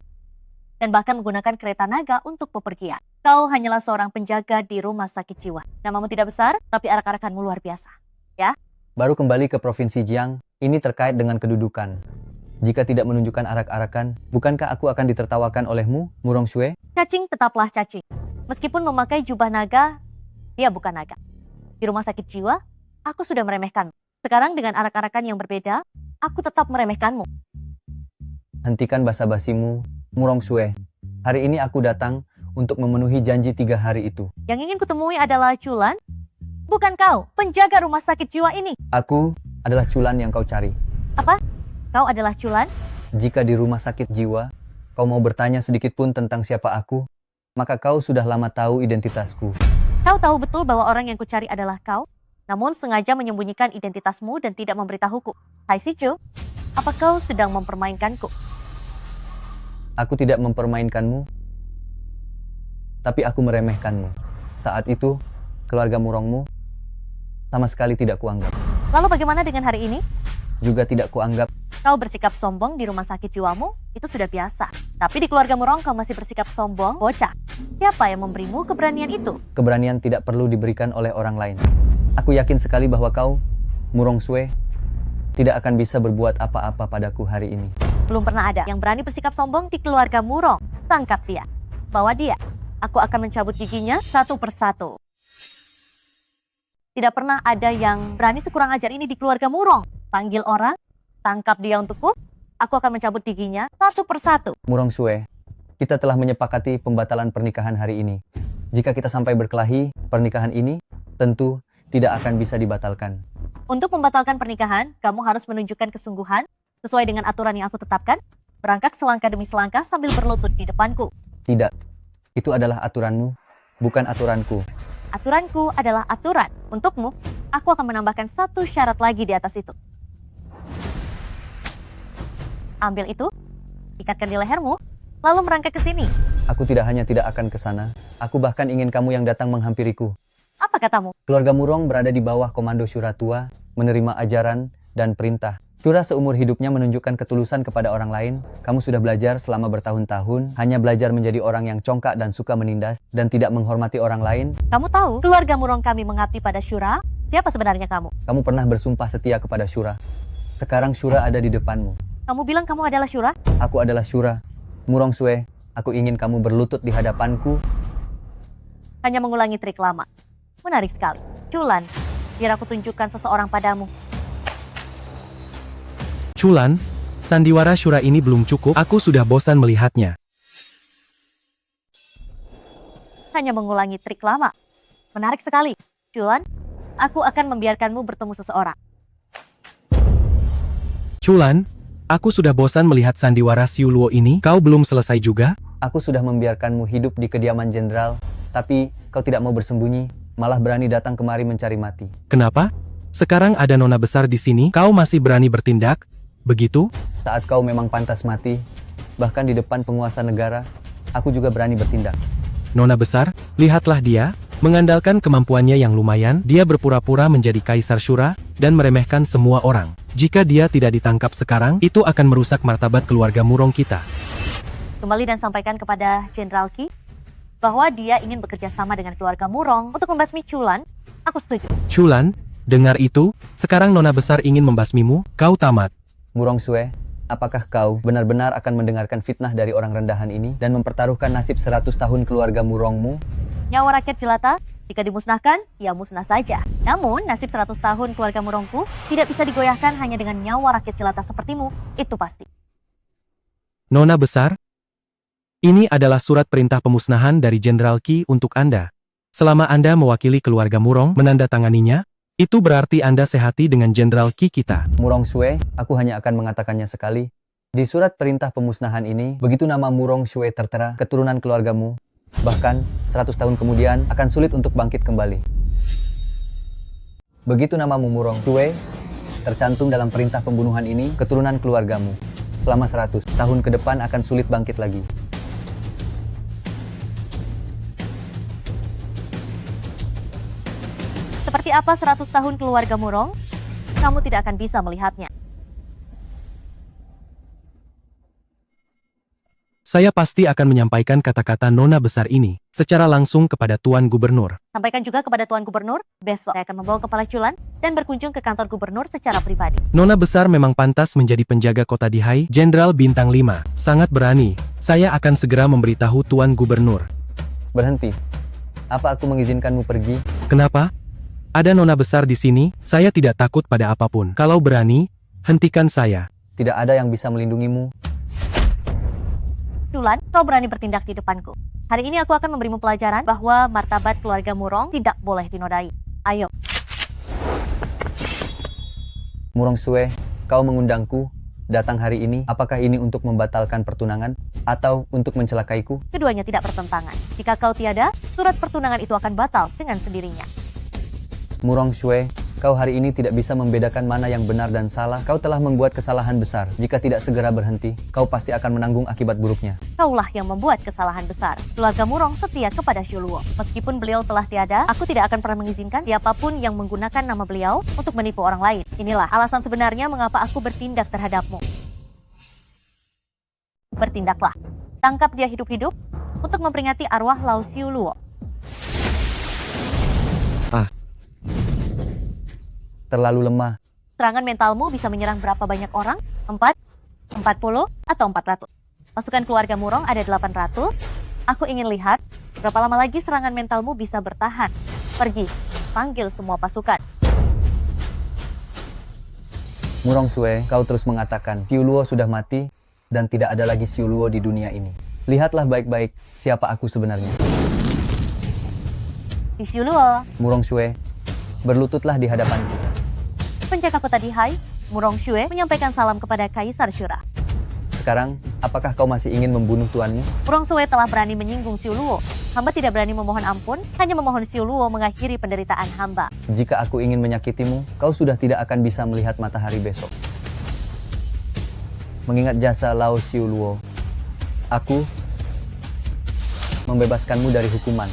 dan bahkan menggunakan kereta naga untuk bepergian. Kau hanyalah seorang penjaga di rumah sakit jiwa. Namamu tidak besar, tapi arak-arakanmu luar biasa. Ya? Baru kembali ke Provinsi Jiang, ini terkait dengan kedudukan. Jika tidak menunjukkan arak-arakan, bukankah aku akan ditertawakan olehmu, Murong Shue? Cacing tetaplah cacing. Meskipun memakai jubah naga, dia bukan naga. Di rumah sakit jiwa, aku sudah meremehkanmu. Sekarang dengan arak-arakan yang berbeda, aku tetap meremehkanmu. Hentikan basa-basimu, Murong Shue. Hari ini aku datang untuk memenuhi janji 3 hari itu. Yang ingin kutemui adalah Chulan, bukan kau, penjaga rumah sakit jiwa ini. Aku adalah Chulan yang kau cari. Apa? Kau adalah Chulan? Jika di rumah sakit jiwa, kau mau bertanya sedikit pun tentang siapa aku, maka kau sudah lama tahu identitasku. Kau tahu betul bahwa orang yang kucari adalah kau, namun sengaja menyembunyikan identitasmu dan tidak memberitahuku. Hai Sichu, apa kau sedang mempermainkanku? Aku tidak mempermainkanmu, tapi aku meremehkanmu. Saat itu, keluarga Murongmu sama sekali tidak kuanggap. Lalu bagaimana dengan hari ini? Juga tidak kuanggap. Kau bersikap sombong di rumah sakit jiwamu, itu sudah biasa. Tapi di keluarga Murong kau masih bersikap sombong, bocah. Siapa yang memberimu keberanian itu? Keberanian tidak perlu diberikan oleh orang lain. Aku yakin sekali bahwa kau, Murong Shue, tidak akan bisa berbuat apa-apa padaku hari ini. Belum pernah ada yang berani bersikap sombong di keluarga Murong. Tangkap dia. Bawa dia. Aku akan mencabut giginya satu persatu. Tidak pernah ada yang berani sekurang ajar ini di keluarga Murong. Panggil orang, tangkap dia untukku, aku akan mencabut giginya satu persatu. Murong Shue, kita telah menyepakati pembatalan pernikahan hari ini. Jika kita sampai berkelahi, pernikahan ini tentu tidak akan bisa dibatalkan. Untuk membatalkan pernikahan, kamu harus menunjukkan kesungguhan sesuai dengan aturan yang aku tetapkan. Berangkat selangkah demi selangkah sambil berlutut di depanku. Tidak, itu adalah aturanmu, bukan aturanku. Aturanku adalah aturan. Untukmu, aku akan menambahkan satu syarat lagi di atas itu. Ambil itu, ikatkan di lehermu, lalu merangkak ke sini. Aku tidak hanya tidak akan ke sana, aku bahkan ingin kamu yang datang menghampiriku. Apa katamu? Keluarga Murong berada di bawah komando Shura tua, menerima ajaran dan perintah. Shura seumur hidupnya menunjukkan ketulusan kepada orang lain. Kamu sudah belajar selama bertahun-tahun, hanya belajar menjadi orang yang congkak dan suka menindas, dan tidak menghormati orang lain. Kamu tahu, keluarga Murong kami mengabdi pada Shura. Siapa sebenarnya kamu? Kamu pernah bersumpah setia kepada Shura. Sekarang Shura ada di depanmu. Kamu bilang kamu adalah Shura? Aku adalah Shura. Murong Shue, aku ingin kamu berlutut di hadapanku. Hanya mengulangi trik lama. Menarik sekali. Chulan, biar aku tunjukkan seseorang padamu. Chulan, sandiwara Shura ini belum cukup, aku sudah bosan melihatnya. Hanya mengulangi trik lama. Menarik sekali. Chulan, aku akan membiarkanmu bertemu seseorang. Chulan, aku sudah bosan melihat sandiwara Siu Luo ini, kau belum selesai juga? Aku sudah membiarkanmu hidup di kediaman jenderal, tapi kau tidak mau bersembunyi, malah berani datang kemari mencari mati. Kenapa? Sekarang ada nona besar di sini, kau masih berani bertindak? Begitu? Saat kau memang pantas mati, bahkan di depan penguasa negara, aku juga berani bertindak. Nona besar, lihatlah dia, mengandalkan kemampuannya yang lumayan, dia berpura-pura menjadi Kaisar Shura, dan meremehkan semua orang. Jika dia tidak ditangkap sekarang, itu akan merusak martabat keluarga Murong kita. Kembali dan sampaikan kepada Jenderal Qi, bahwa dia ingin bekerja sama dengan keluarga Murong untuk membasmi Chulan. Aku setuju. Chulan, dengar itu, sekarang nona besar ingin membasmimu, kau tamat. Murong Shue, apakah kau benar-benar akan mendengarkan fitnah dari orang rendahan ini dan mempertaruhkan nasib 100 tahun keluarga Murongmu? Nyawa rakyat jelata, jika dimusnahkan, ya musnah saja. Namun, nasib 100 tahun keluarga Murongku tidak bisa digoyahkan hanya dengan nyawa rakyat jelata sepertimu, itu pasti. Nona besar, ini adalah surat perintah pemusnahan dari Jenderal Qi untuk Anda. Selama Anda mewakili keluarga Murong menandatanganinya, itu berarti Anda sehati dengan Jenderal Qi kita. Murong Shue, aku hanya akan mengatakannya sekali. Di surat perintah pemusnahan ini, begitu nama Murong Shue tertera, keturunan keluargamu, bahkan 100 tahun kemudian akan sulit untuk bangkit kembali. Begitu namamu Murong Shue tercantum dalam perintah pembunuhan ini, keturunan keluargamu selama 100 tahun ke depan akan sulit bangkit lagi. Seperti apa 100 tahun keluarga Murong? Kamu tidak akan bisa melihatnya. Saya pasti akan menyampaikan kata-kata nona besar ini secara langsung kepada Tuan Gubernur. Sampaikan juga kepada Tuan Gubernur, besok saya akan membawa kepala Culan dan berkunjung ke kantor gubernur secara pribadi. Nona besar memang pantas menjadi penjaga kota Dihai, Jenderal Bintang 5. Sangat berani. Saya akan segera memberitahu Tuan Gubernur. Berhenti. Apa aku mengizinkanmu pergi? Kenapa? Ada nona besar di sini, saya tidak takut pada apapun. Kalau berani, hentikan saya. Tidak ada yang bisa melindungimu. Culan, kau berani bertindak di depanku. Hari ini aku akan memberimu pelajaran bahwa martabat keluarga Murong tidak boleh dinodai. Ayo. Murong Sue, kau mengundangku datang hari ini. Apakah ini untuk membatalkan pertunangan atau untuk mencelakaiku? Keduanya tidak bertentangan. Jika kau tiada, surat pertunangan itu akan batal dengan sendirinya. Murong Sue, kau hari ini tidak bisa membedakan mana yang benar dan salah. Kau telah membuat kesalahan besar. Jika tidak segera berhenti, kau pasti akan menanggung akibat buruknya. Kaulah yang membuat kesalahan besar. Keluarga Murong setia kepada Xiuluo. Meskipun beliau telah tiada, aku tidak akan pernah mengizinkan siapapun yang menggunakan nama beliau untuk menipu orang lain. Inilah alasan sebenarnya mengapa aku bertindak terhadapmu. Bertindaklah. Tangkap dia hidup-hidup untuk memperingati arwah Lao Xiuluo. Terlalu lemah. Serangan mentalmu bisa menyerang berapa banyak orang? 4, 40, atau 400? Pasukan keluarga Murong ada 800. Aku ingin lihat berapa lama lagi serangan mentalmu bisa bertahan. Pergi, panggil semua pasukan. Murong Sue, kau terus mengatakan Xiuluo sudah mati dan tidak ada lagi Xiuluo di dunia ini. Lihatlah baik-baik siapa aku sebenarnya. Di Xiuluo, Murong Sue, berlututlah di hadapanku. penjaga kota Dihai, Murong Shue menyampaikan salam kepada Kaisar Shura. Sekarang, apakah kau masih ingin membunuh tuanmu? Murong Shue telah berani menyinggung Xiuluo. Hamba tidak berani memohon ampun, hanya memohon Xiuluo mengakhiri penderitaan hamba. Jika aku ingin menyakitimu, kau sudah tidak akan bisa melihat matahari besok. Mengingat jasa Lao Xiuluo, aku membebaskanmu dari hukuman.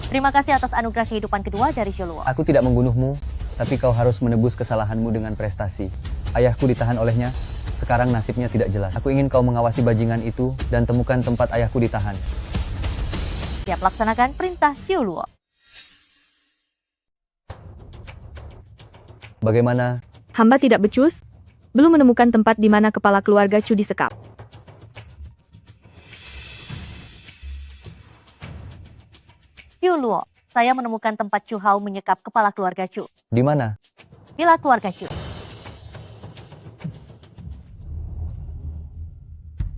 Terima kasih atas anugerah kehidupan kedua dari Xiuluo. Aku tidak membunuhmu, tapi kau harus menebus kesalahanmu dengan prestasi. Ayahku ditahan olehnya, sekarang nasibnya tidak jelas. Aku ingin kau mengawasi bajingan itu dan temukan tempat ayahku ditahan. Siap laksanakan perintah Xiuluo. Bagaimana? Hamba tidak becus, belum menemukan tempat di mana kepala keluarga Chu disekap. Xiuluo, saya menemukan tempat Chu Hao menyekap kepala keluarga Chu. Di mana? Villa keluarga Chu.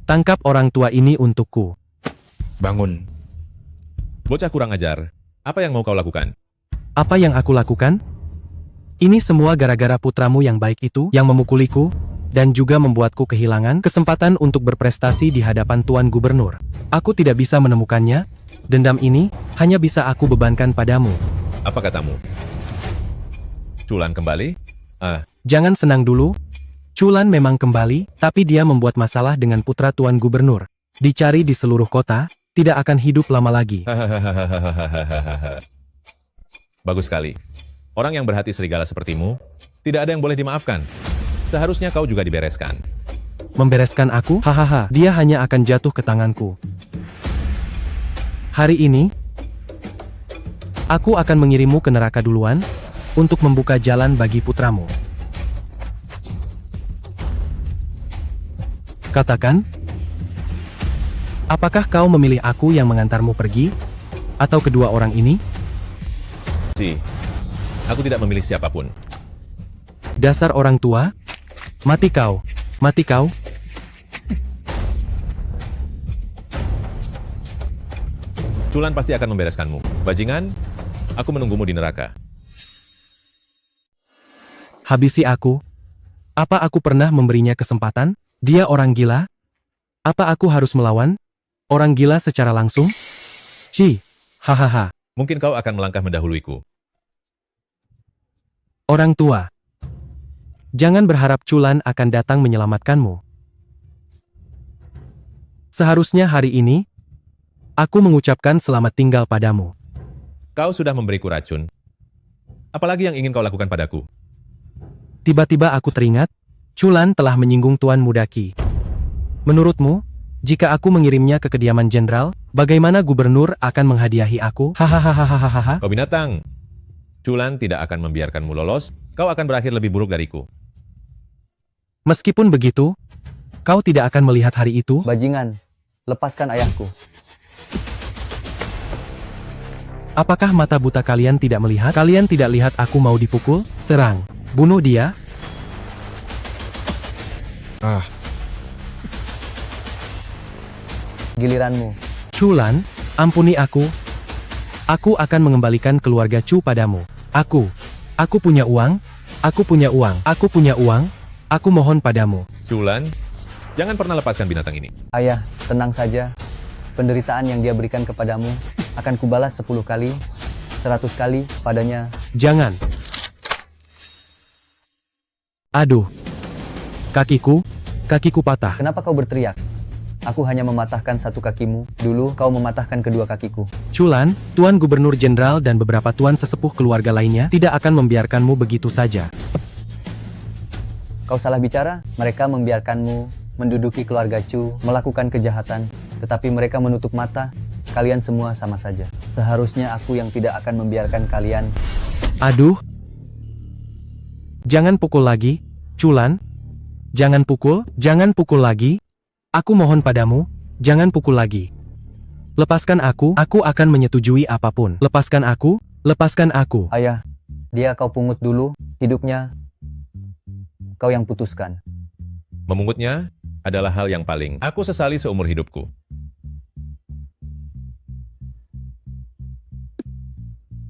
Tangkap orang tua ini untukku. Bangun. Bocah kurang ajar. Apa yang mau kau lakukan? Apa yang aku lakukan? Ini semua gara-gara putramu yang baik itu yang memukuliku dan juga membuatku kehilangan kesempatan untuk berprestasi di hadapan Tuan Gubernur. Aku tidak bisa menemukannya. Dendam ini hanya bisa aku bebankan padamu. Apa katamu? Culan kembali? Jangan senang dulu. Culan memang kembali, tapi dia membuat masalah dengan putra Tuan Gubernur. Dicari di seluruh kota, tidak akan hidup lama lagi. Bagus sekali. Orang yang berhati serigala sepertimu, tidak ada yang boleh dimaafkan. Seharusnya kau juga dibereskan. Membereskan aku? Hahaha, dia hanya akan jatuh ke tanganku. Hari ini, aku akan mengirimmu ke neraka duluan untuk membuka jalan bagi putramu. Katakan, apakah kau memilih aku yang mengantarmu pergi, atau kedua orang ini? Aku tidak memilih siapapun. Dasar orang tua, mati kau, mati kau. Culan pasti akan membereskanmu. Bajingan, aku menunggumu di neraka. Habisi aku. Apa aku pernah memberinya kesempatan? Dia orang gila? Apa aku harus melawan orang gila secara langsung? Hahaha. Mungkin kau akan melangkah mendahuluiku. Orang tua. Jangan berharap Culan akan datang menyelamatkanmu. Seharusnya hari ini, aku mengucapkan selamat tinggal padamu. Kau sudah memberiku racun. Apalagi yang ingin kau lakukan padaku? Tiba-tiba aku teringat, Culan telah menyinggung Tuan Mudaki. Menurutmu, Jika aku mengirimnya ke kediaman jenderal, bagaimana gubernur akan menghadiahi aku? Hahaha. Kau binatang. Chulan tidak akan membiarkanmu lolos, kau akan berakhir lebih buruk dariku. Meskipun begitu, kau tidak akan melihat hari itu. Bajingan, lepaskan ayahku. Apakah mata buta kalian tidak melihat? Kalian tidak lihat aku mau dipukul? Serang. Bunuh dia. Giliranmu. Chulan, ampuni aku. Aku akan mengembalikan keluarga Chu padamu. Aku punya uang. Aku punya uang. Aku punya uang. Aku mohon padamu. Chulan, jangan pernah lepaskan binatang ini. Ayah, tenang saja. Penderitaan yang dia berikan kepadamu akan kubalas 10 kali, 100 kali padanya. Jangan. Aduh. Kakiku patah. Kenapa kau berteriak? Aku hanya mematahkan satu kakimu. Dulu kau mematahkan kedua kakiku. Chulan, Tuan Gubernur Jenderal dan beberapa tuan sesepuh keluarga lainnya tidak akan membiarkanmu begitu saja. Kau salah bicara. Mereka membiarkanmu menduduki keluarga Chu, melakukan kejahatan, tetapi mereka menutup mata. Kalian semua sama saja. Seharusnya aku yang tidak akan membiarkan kalian. Aduh. Jangan pukul lagi, Chulan. Jangan pukul lagi. Aku mohon padamu, jangan pukul lagi. Lepaskan aku akan menyetujui apapun. Lepaskan aku. Ayah, dia kau pungut dulu, hidupnya kau yang putuskan. Memungutnya adalah hal yang paling aku sesali seumur hidupku.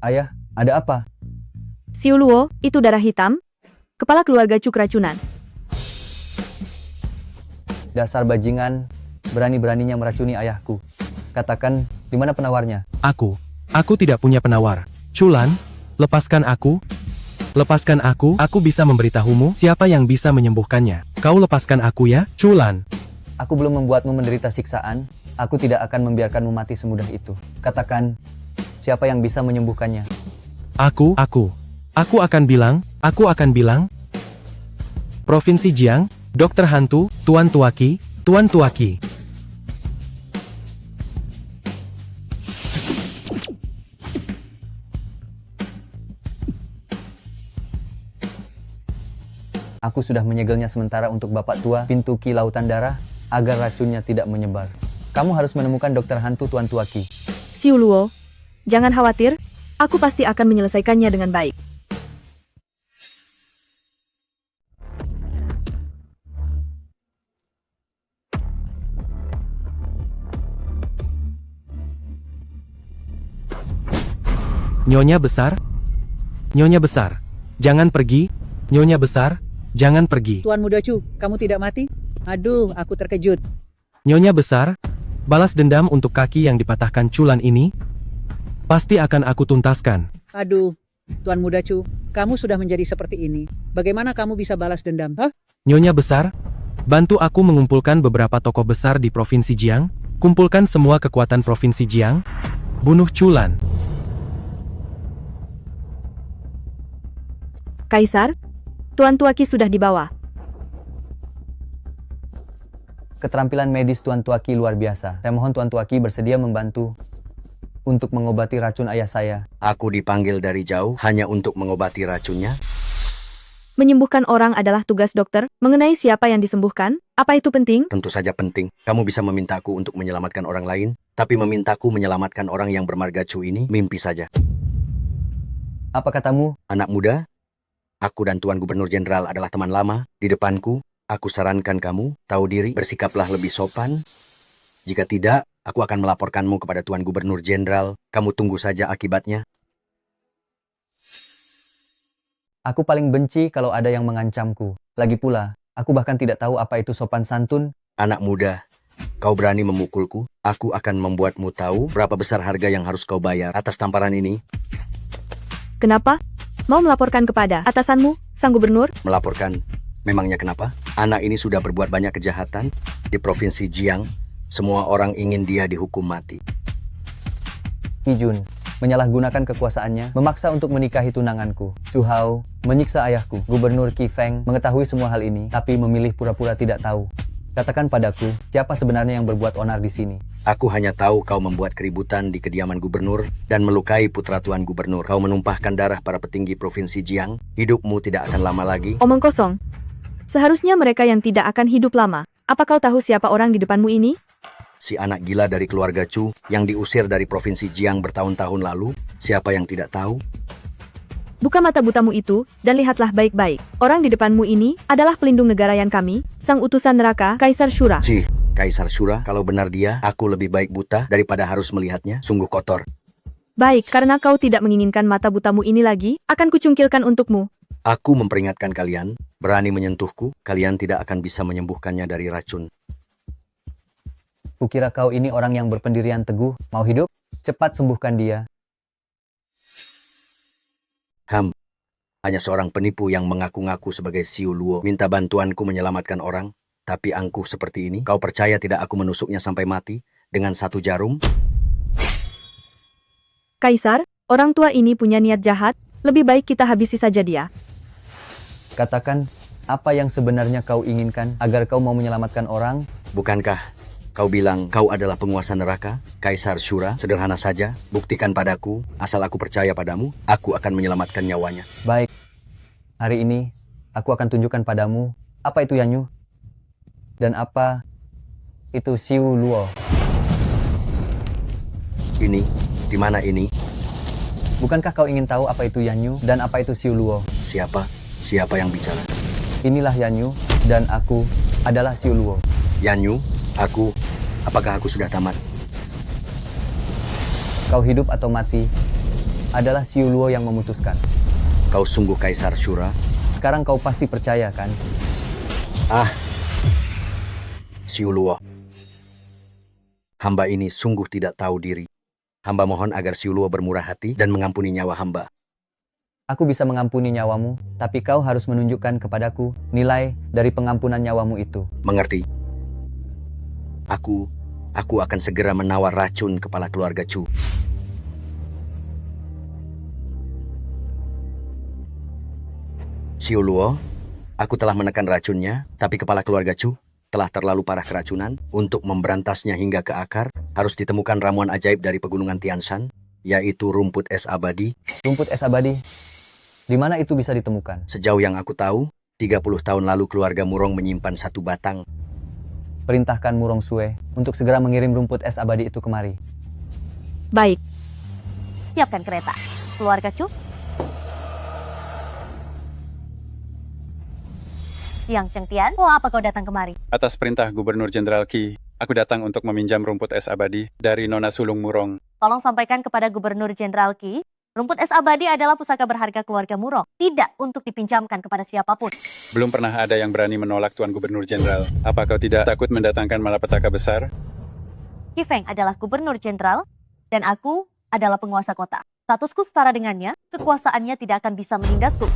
Ayah, ada apa? Xiu Luo, itu darah hitam? Kepala keluarga Chu keracunan. Dasar bajingan, berani-beraninya meracuni ayahku. Katakan, di mana penawarnya? Aku tidak punya penawar. Chulan, lepaskan aku. Aku bisa memberitahumu siapa yang bisa menyembuhkannya. Kau lepaskan aku ya, Chulan. Aku belum membuatmu menderita siksaan. Aku tidak akan membiarkanmu mati semudah itu. Katakan, siapa yang bisa menyembuhkannya? Aku akan bilang. Provinsi Jiang, Dokter Hantu, Tuan Tuaki. Aku sudah menyegelnya sementara untuk Bapak Tua, pintu Ki Lautan Darah, agar racunnya tidak menyebar. Kamu harus menemukan Dokter Hantu Tuan Tuaki. Xiu Luo, jangan khawatir, aku pasti akan menyelesaikannya dengan baik. Nyonya besar, jangan pergi. Nyonya besar, jangan pergi. Tuan Muda Chu, kamu tidak mati? Aduh, aku terkejut. Nyonya besar, balas dendam untuk kaki yang dipatahkan Chulan ini. Pasti akan aku tuntaskan. Aduh, Tuan Muda Chu, kamu sudah menjadi seperti ini. Bagaimana kamu bisa balas dendam? Hah? Nyonya besar, bantu aku mengumpulkan beberapa tokoh besar di Provinsi Jiang. Kumpulkan semua kekuatan Provinsi Jiang. Bunuh Chulan. Kaisar, Tuan Tuaki sudah dibawa. Keterampilan medis Tuan Tuaki luar biasa. Saya mohon Tuan Tuaki bersedia membantu untuk mengobati racun ayah saya. Aku dipanggil dari jauh hanya untuk mengobati racunnya. Menyembuhkan orang adalah tugas dokter. Mengenai siapa yang disembuhkan, apa itu penting? Tentu saja penting. Kamu bisa memintaku untuk menyelamatkan orang lain, tapi memintaku menyelamatkan orang yang bermarga Chu ini, mimpi saja. Apa katamu? Anak muda, aku dan Tuan Gubernur Jenderal adalah teman lama. Di depanku, aku sarankan kamu, tahu diri, bersikaplah lebih sopan. Jika tidak, aku akan melaporkanmu kepada Tuan Gubernur Jenderal. Kamu tunggu saja akibatnya. Aku paling benci kalau ada yang mengancamku. Lagi pula, aku bahkan tidak tahu apa itu sopan santun. Anak muda, kau berani memukulku? Aku akan membuatmu tahu berapa besar harga yang harus kau bayar atas tamparan ini. Kenapa? Mau melaporkan kepada atasanmu, Sang Gubernur? Melaporkan? Memangnya kenapa? Anak ini sudah berbuat banyak kejahatan di Provinsi Jiang. Semua orang ingin dia dihukum mati. Qi Jun menyalahgunakan kekuasaannya, memaksa untuk menikahi tunanganku. Chu Hao menyiksa ayahku. Gubernur Qi Feng mengetahui semua hal ini, tapi memilih pura-pura tidak tahu. Katakan padaku, siapa sebenarnya yang berbuat onar di sini? Aku hanya tahu kau membuat keributan di kediaman gubernur dan melukai putra tuan gubernur. Kau menumpahkan darah para petinggi provinsi Jiang. Hidupmu tidak akan lama lagi. Omong kosong. Seharusnya mereka yang tidak akan hidup lama. Apa kau tahu siapa orang di depanmu ini? Si anak gila dari keluarga Chu yang diusir dari provinsi Jiang bertahun-tahun lalu. Siapa yang tidak tahu? Buka mata butamu itu, dan lihatlah baik-baik. Orang di depanmu ini adalah pelindung negara yang kami, sang utusan neraka, Kaisar Shura. Kaisar Shura, kalau benar dia, aku lebih baik buta daripada harus melihatnya. Sungguh kotor. Baik, karena kau tidak menginginkan mata butamu ini lagi, akan kucungkilkan untukmu. Aku memperingatkan kalian, berani menyentuhku, kalian tidak akan bisa menyembuhkannya dari racun. Kukira kau ini orang yang berpendirian teguh, mau hidup? Cepat sembuhkan dia. Hanya seorang penipu yang mengaku-ngaku sebagai Siu Luo minta bantuanku menyelamatkan orang, tapi angkuh seperti ini. Kau percaya tidak aku menusuknya sampai mati dengan 1 jarum? Kaisar, orang tua ini punya niat jahat, lebih baik kita habisi saja dia. Katakan, apa yang sebenarnya kau inginkan agar kau mau menyelamatkan orang? Bukankah kau bilang kau adalah penguasa neraka, Kaisar Shura? Sederhana saja, buktikan padaku, asal aku percaya padamu, aku akan menyelamatkan nyawanya. Baik, hari ini aku akan tunjukkan padamu apa itu Yanyu dan apa itu Siu Luo. Ini, di mana ini? Bukankah kau ingin tahu apa itu Yanyu dan apa itu Siu Luo? Siapa yang bicara? Inilah Yanyu dan aku adalah Siu Luo. Yanyu, apakah aku sudah tamat? Kau hidup atau mati adalah Siu Luo yang memutuskan. Kau sungguh Kaisar Shura? Sekarang kau pasti percaya, kan? Siu Luo. Hamba ini sungguh tidak tahu diri. Hamba mohon agar Siu Luo bermurah hati dan mengampuni nyawa hamba. Aku bisa mengampuni nyawamu, tapi kau harus menunjukkan kepadaku nilai dari pengampunan nyawamu itu. Mengerti? Aku akan segera menawar racun kepala keluarga Chu. Siu Luo, aku telah menekan racunnya, tapi kepala keluarga Chu telah terlalu parah keracunan. Untuk memberantasnya hingga ke akar, harus ditemukan ramuan ajaib dari pegunungan Tianshan, yaitu rumput es abadi. Rumput es abadi? Di mana itu bisa ditemukan? Sejauh yang aku tahu, 30 tahun lalu keluarga Murong menyimpan 1 batang. Perintahkan Murong Sue untuk segera mengirim rumput es abadi itu kemari. Baik. Siapkan kereta. Keluarga Chu. Yang Chengtian, apa kau datang kemari? Atas perintah Gubernur Jenderal Qi, aku datang untuk meminjam rumput es abadi dari Nona Sulung Murong. Tolong sampaikan kepada Gubernur Jenderal Qi, rumput es abadi adalah pusaka berharga keluarga Murong, tidak untuk dipinjamkan kepada siapapun. Belum pernah ada yang berani menolak Tuan Gubernur Jenderal. Apa kau tidak takut mendatangkan malapetaka besar? Qi Feng adalah Gubernur Jenderal, dan aku adalah penguasa kota. Statusku setara dengannya, kekuasaannya tidak akan bisa menindasku.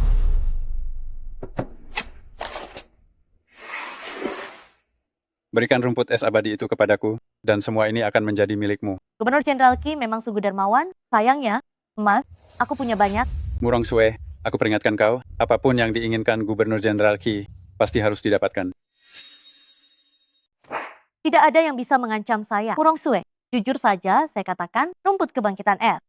Berikan rumput es abadi itu kepadaku, dan semua ini akan menjadi milikmu. Gubernur Jenderal Qi memang sungguh dermawan, sayangnya, emas, aku punya banyak. Murong Sue, aku peringatkan kau, apapun yang diinginkan Gubernur Jenderal Qi, pasti harus didapatkan. Tidak ada yang bisa mengancam saya. Murong Sue, jujur saja saya katakan rumput kebangkitan es.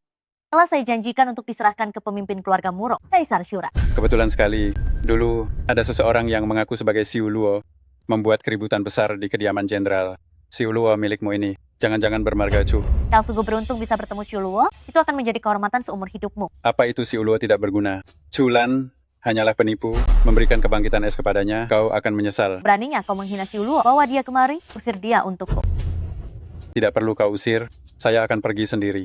Telah saya janjikan untuk diserahkan ke pemimpin keluarga Murong, Kaisar Shura. Kebetulan sekali, dulu ada seseorang yang mengaku sebagai Siu Luo, membuat keributan besar di kediaman jenderal. Siu Luo milikmu ini, jangan-jangan bermarga Chu. Kau sungguh beruntung bisa bertemu Siu Luo, itu akan menjadi kehormatan seumur hidupmu. Apa itu Siu Luo tidak berguna? Chulan hanyalah penipu, memberikan kebangkitan es kepadanya, kau akan menyesal. Beraninya kau menghina Siu Luo, bawa dia kemari, usir dia untukku. Tidak perlu kau usir, saya akan pergi sendiri.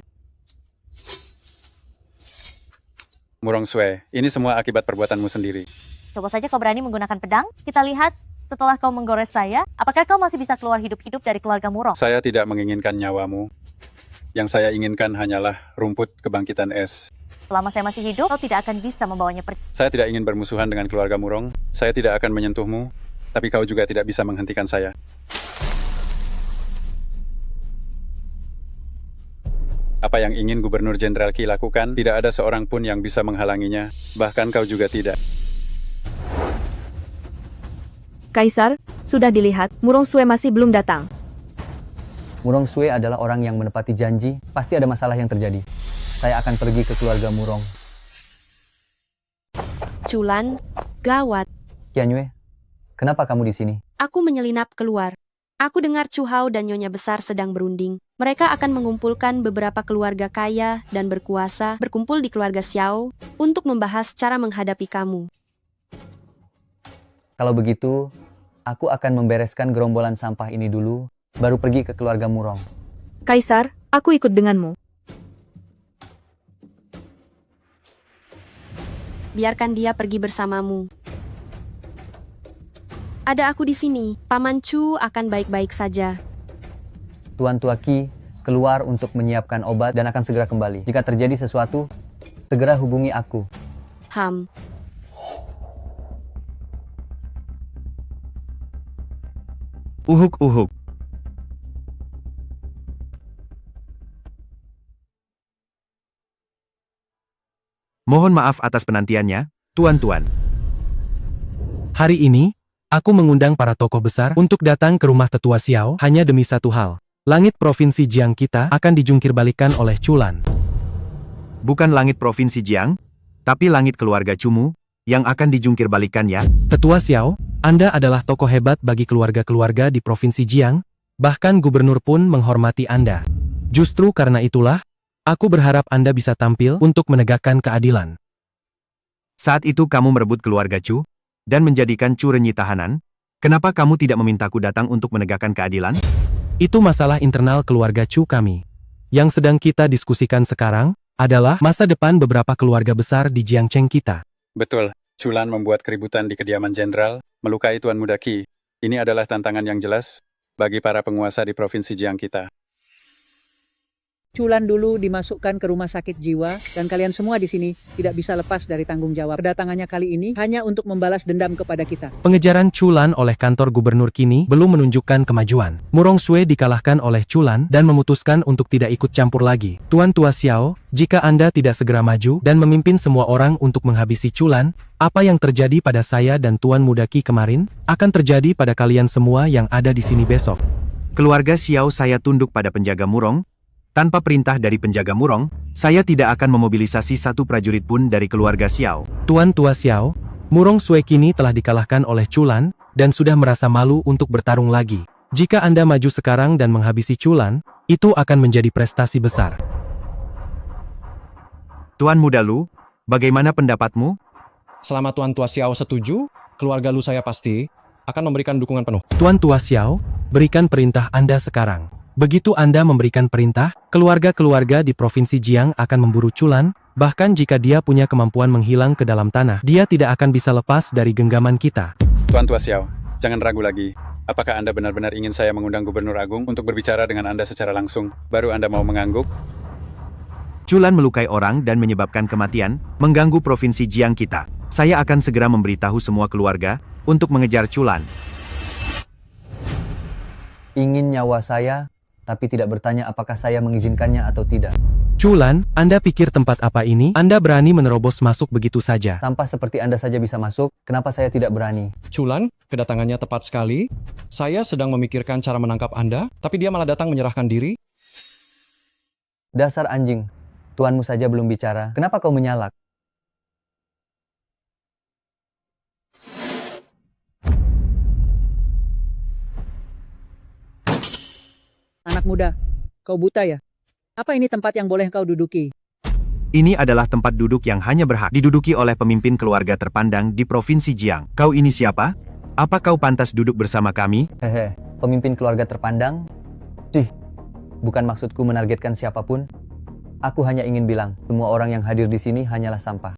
Murong Sue, ini semua akibat perbuatanmu sendiri. Coba saja kau berani menggunakan pedang, kita lihat setelah kau menggores saya, apakah kau masih bisa keluar hidup-hidup dari keluarga Murong? Saya tidak menginginkan nyawamu. Yang saya inginkan hanyalah rumput kebangkitan es. Selama saya masih hidup, kau tidak akan bisa membawanya pergi. Saya tidak ingin bermusuhan dengan keluarga Murong. Saya tidak akan menyentuhmu, tapi kau juga tidak bisa menghentikan saya. Apa yang ingin Gubernur Jenderal Qi lakukan, tidak ada seorang pun yang bisa menghalanginya. Bahkan kau juga tidak. Kaisar, sudah dilihat, Murong Sue masih belum datang. Murong Sue adalah orang yang menepati janji, pasti ada masalah yang terjadi. Saya akan pergi ke keluarga Murong. Chulan, gawat. Qianyue, kenapa kamu di sini? Aku menyelinap keluar. Aku dengar Chu Hao dan Nyonya Besar sedang berunding. Mereka akan mengumpulkan beberapa keluarga kaya dan berkuasa berkumpul di keluarga Xiao untuk membahas cara menghadapi kamu. Kalau begitu, aku akan membereskan gerombolan sampah ini dulu, baru pergi ke keluarga Murong. Kaisar, aku ikut denganmu. Biarkan dia pergi bersamamu. Ada aku di sini, Paman Chu akan baik-baik saja. Tuan Tua Qi keluar untuk menyiapkan obat dan akan segera kembali. Jika terjadi sesuatu, segera hubungi aku. Uhuk-uhuk. Mohon maaf atas penantiannya, tuan-tuan. Hari ini, aku mengundang para tokoh besar untuk datang ke rumah tetua Xiao hanya demi satu hal. Langit Provinsi Jiang kita akan dijungkir-balikan oleh Chulan. Bukan langit Provinsi Jiang, tapi langit keluarga Cumu yang akan dijungkir-balikan ya. Tetua Xiao, Anda adalah tokoh hebat bagi keluarga-keluarga di Provinsi Jiang, bahkan gubernur pun menghormati Anda. Justru karena itulah, aku berharap Anda bisa tampil untuk menegakkan keadilan. Saat itu kamu merebut keluarga Chu dan menjadikan Chu Renyi tahanan. Kenapa kamu tidak memintaku datang untuk menegakkan keadilan? Itu masalah internal keluarga Chu kami. Yang sedang kita diskusikan sekarang adalah masa depan beberapa keluarga besar di Jiangcheng kita. Betul, Chulan membuat keributan di kediaman jenderal, melukai Tuan Muda Qi. Ini adalah tantangan yang jelas bagi para penguasa di Provinsi Jiang kita. Chulan dulu dimasukkan ke rumah sakit jiwa, dan kalian semua di sini tidak bisa lepas dari tanggung jawab. Kedatangannya kali ini hanya untuk membalas dendam kepada kita. Pengejaran Chulan oleh kantor gubernur kini belum menunjukkan kemajuan. Murong Sue dikalahkan oleh Chulan dan memutuskan untuk tidak ikut campur lagi. Tuan Tua Xiao, jika Anda tidak segera maju dan memimpin semua orang untuk menghabisi Chulan, apa yang terjadi pada saya dan Tuan Muda Qi kemarin, akan terjadi pada kalian semua yang ada di sini besok. Keluarga Xiao saya tunduk pada penjaga Murong. Tanpa perintah dari penjaga Murong, saya tidak akan memobilisasi satu prajurit pun dari keluarga Xiao. Tuan Tua Xiao, Murong Sue kini telah dikalahkan oleh Chulan, dan sudah merasa malu untuk bertarung lagi. Jika Anda maju sekarang dan menghabisi Chulan, itu akan menjadi prestasi besar. Tuan Muda Lu, bagaimana pendapatmu? Selama Tuan Tua Xiao setuju, keluarga Lu saya pasti akan memberikan dukungan penuh. Tuan Tua Xiao, berikan perintah Anda sekarang. Begitu Anda memberikan perintah, keluarga-keluarga di Provinsi Jiang akan memburu Chulan, bahkan jika dia punya kemampuan menghilang ke dalam tanah, dia tidak akan bisa lepas dari genggaman kita. Tuan Tua Xiao, jangan ragu lagi. Apakah Anda benar-benar ingin saya mengundang Gubernur Agung untuk berbicara dengan Anda secara langsung, baru Anda mau mengangguk? Chulan melukai orang dan menyebabkan kematian, mengganggu Provinsi Jiang kita. Saya akan segera memberitahu semua keluarga untuk mengejar Chulan. Ingin nyawa saya, tapi tidak bertanya apakah saya mengizinkannya atau tidak. Chulan, Anda pikir tempat apa ini? Anda berani menerobos masuk begitu saja. Sampah seperti Anda saja bisa masuk, kenapa saya tidak berani? Chulan, kedatangannya tepat sekali. Saya sedang memikirkan cara menangkap Anda, tapi dia malah datang menyerahkan diri. Dasar anjing, tuanmu saja belum bicara, kenapa kau menyalak? Anak muda, kau buta ya? Apa ini tempat yang boleh kau duduki? Ini adalah tempat duduk yang hanya berhak diduduki oleh pemimpin keluarga terpandang di Provinsi Jiang. Kau ini siapa? Apa kau pantas duduk bersama kami? Hehe, pemimpin keluarga terpandang? Cih, bukan maksudku menargetkan siapapun. Aku hanya ingin bilang, semua orang yang hadir di sini hanyalah sampah.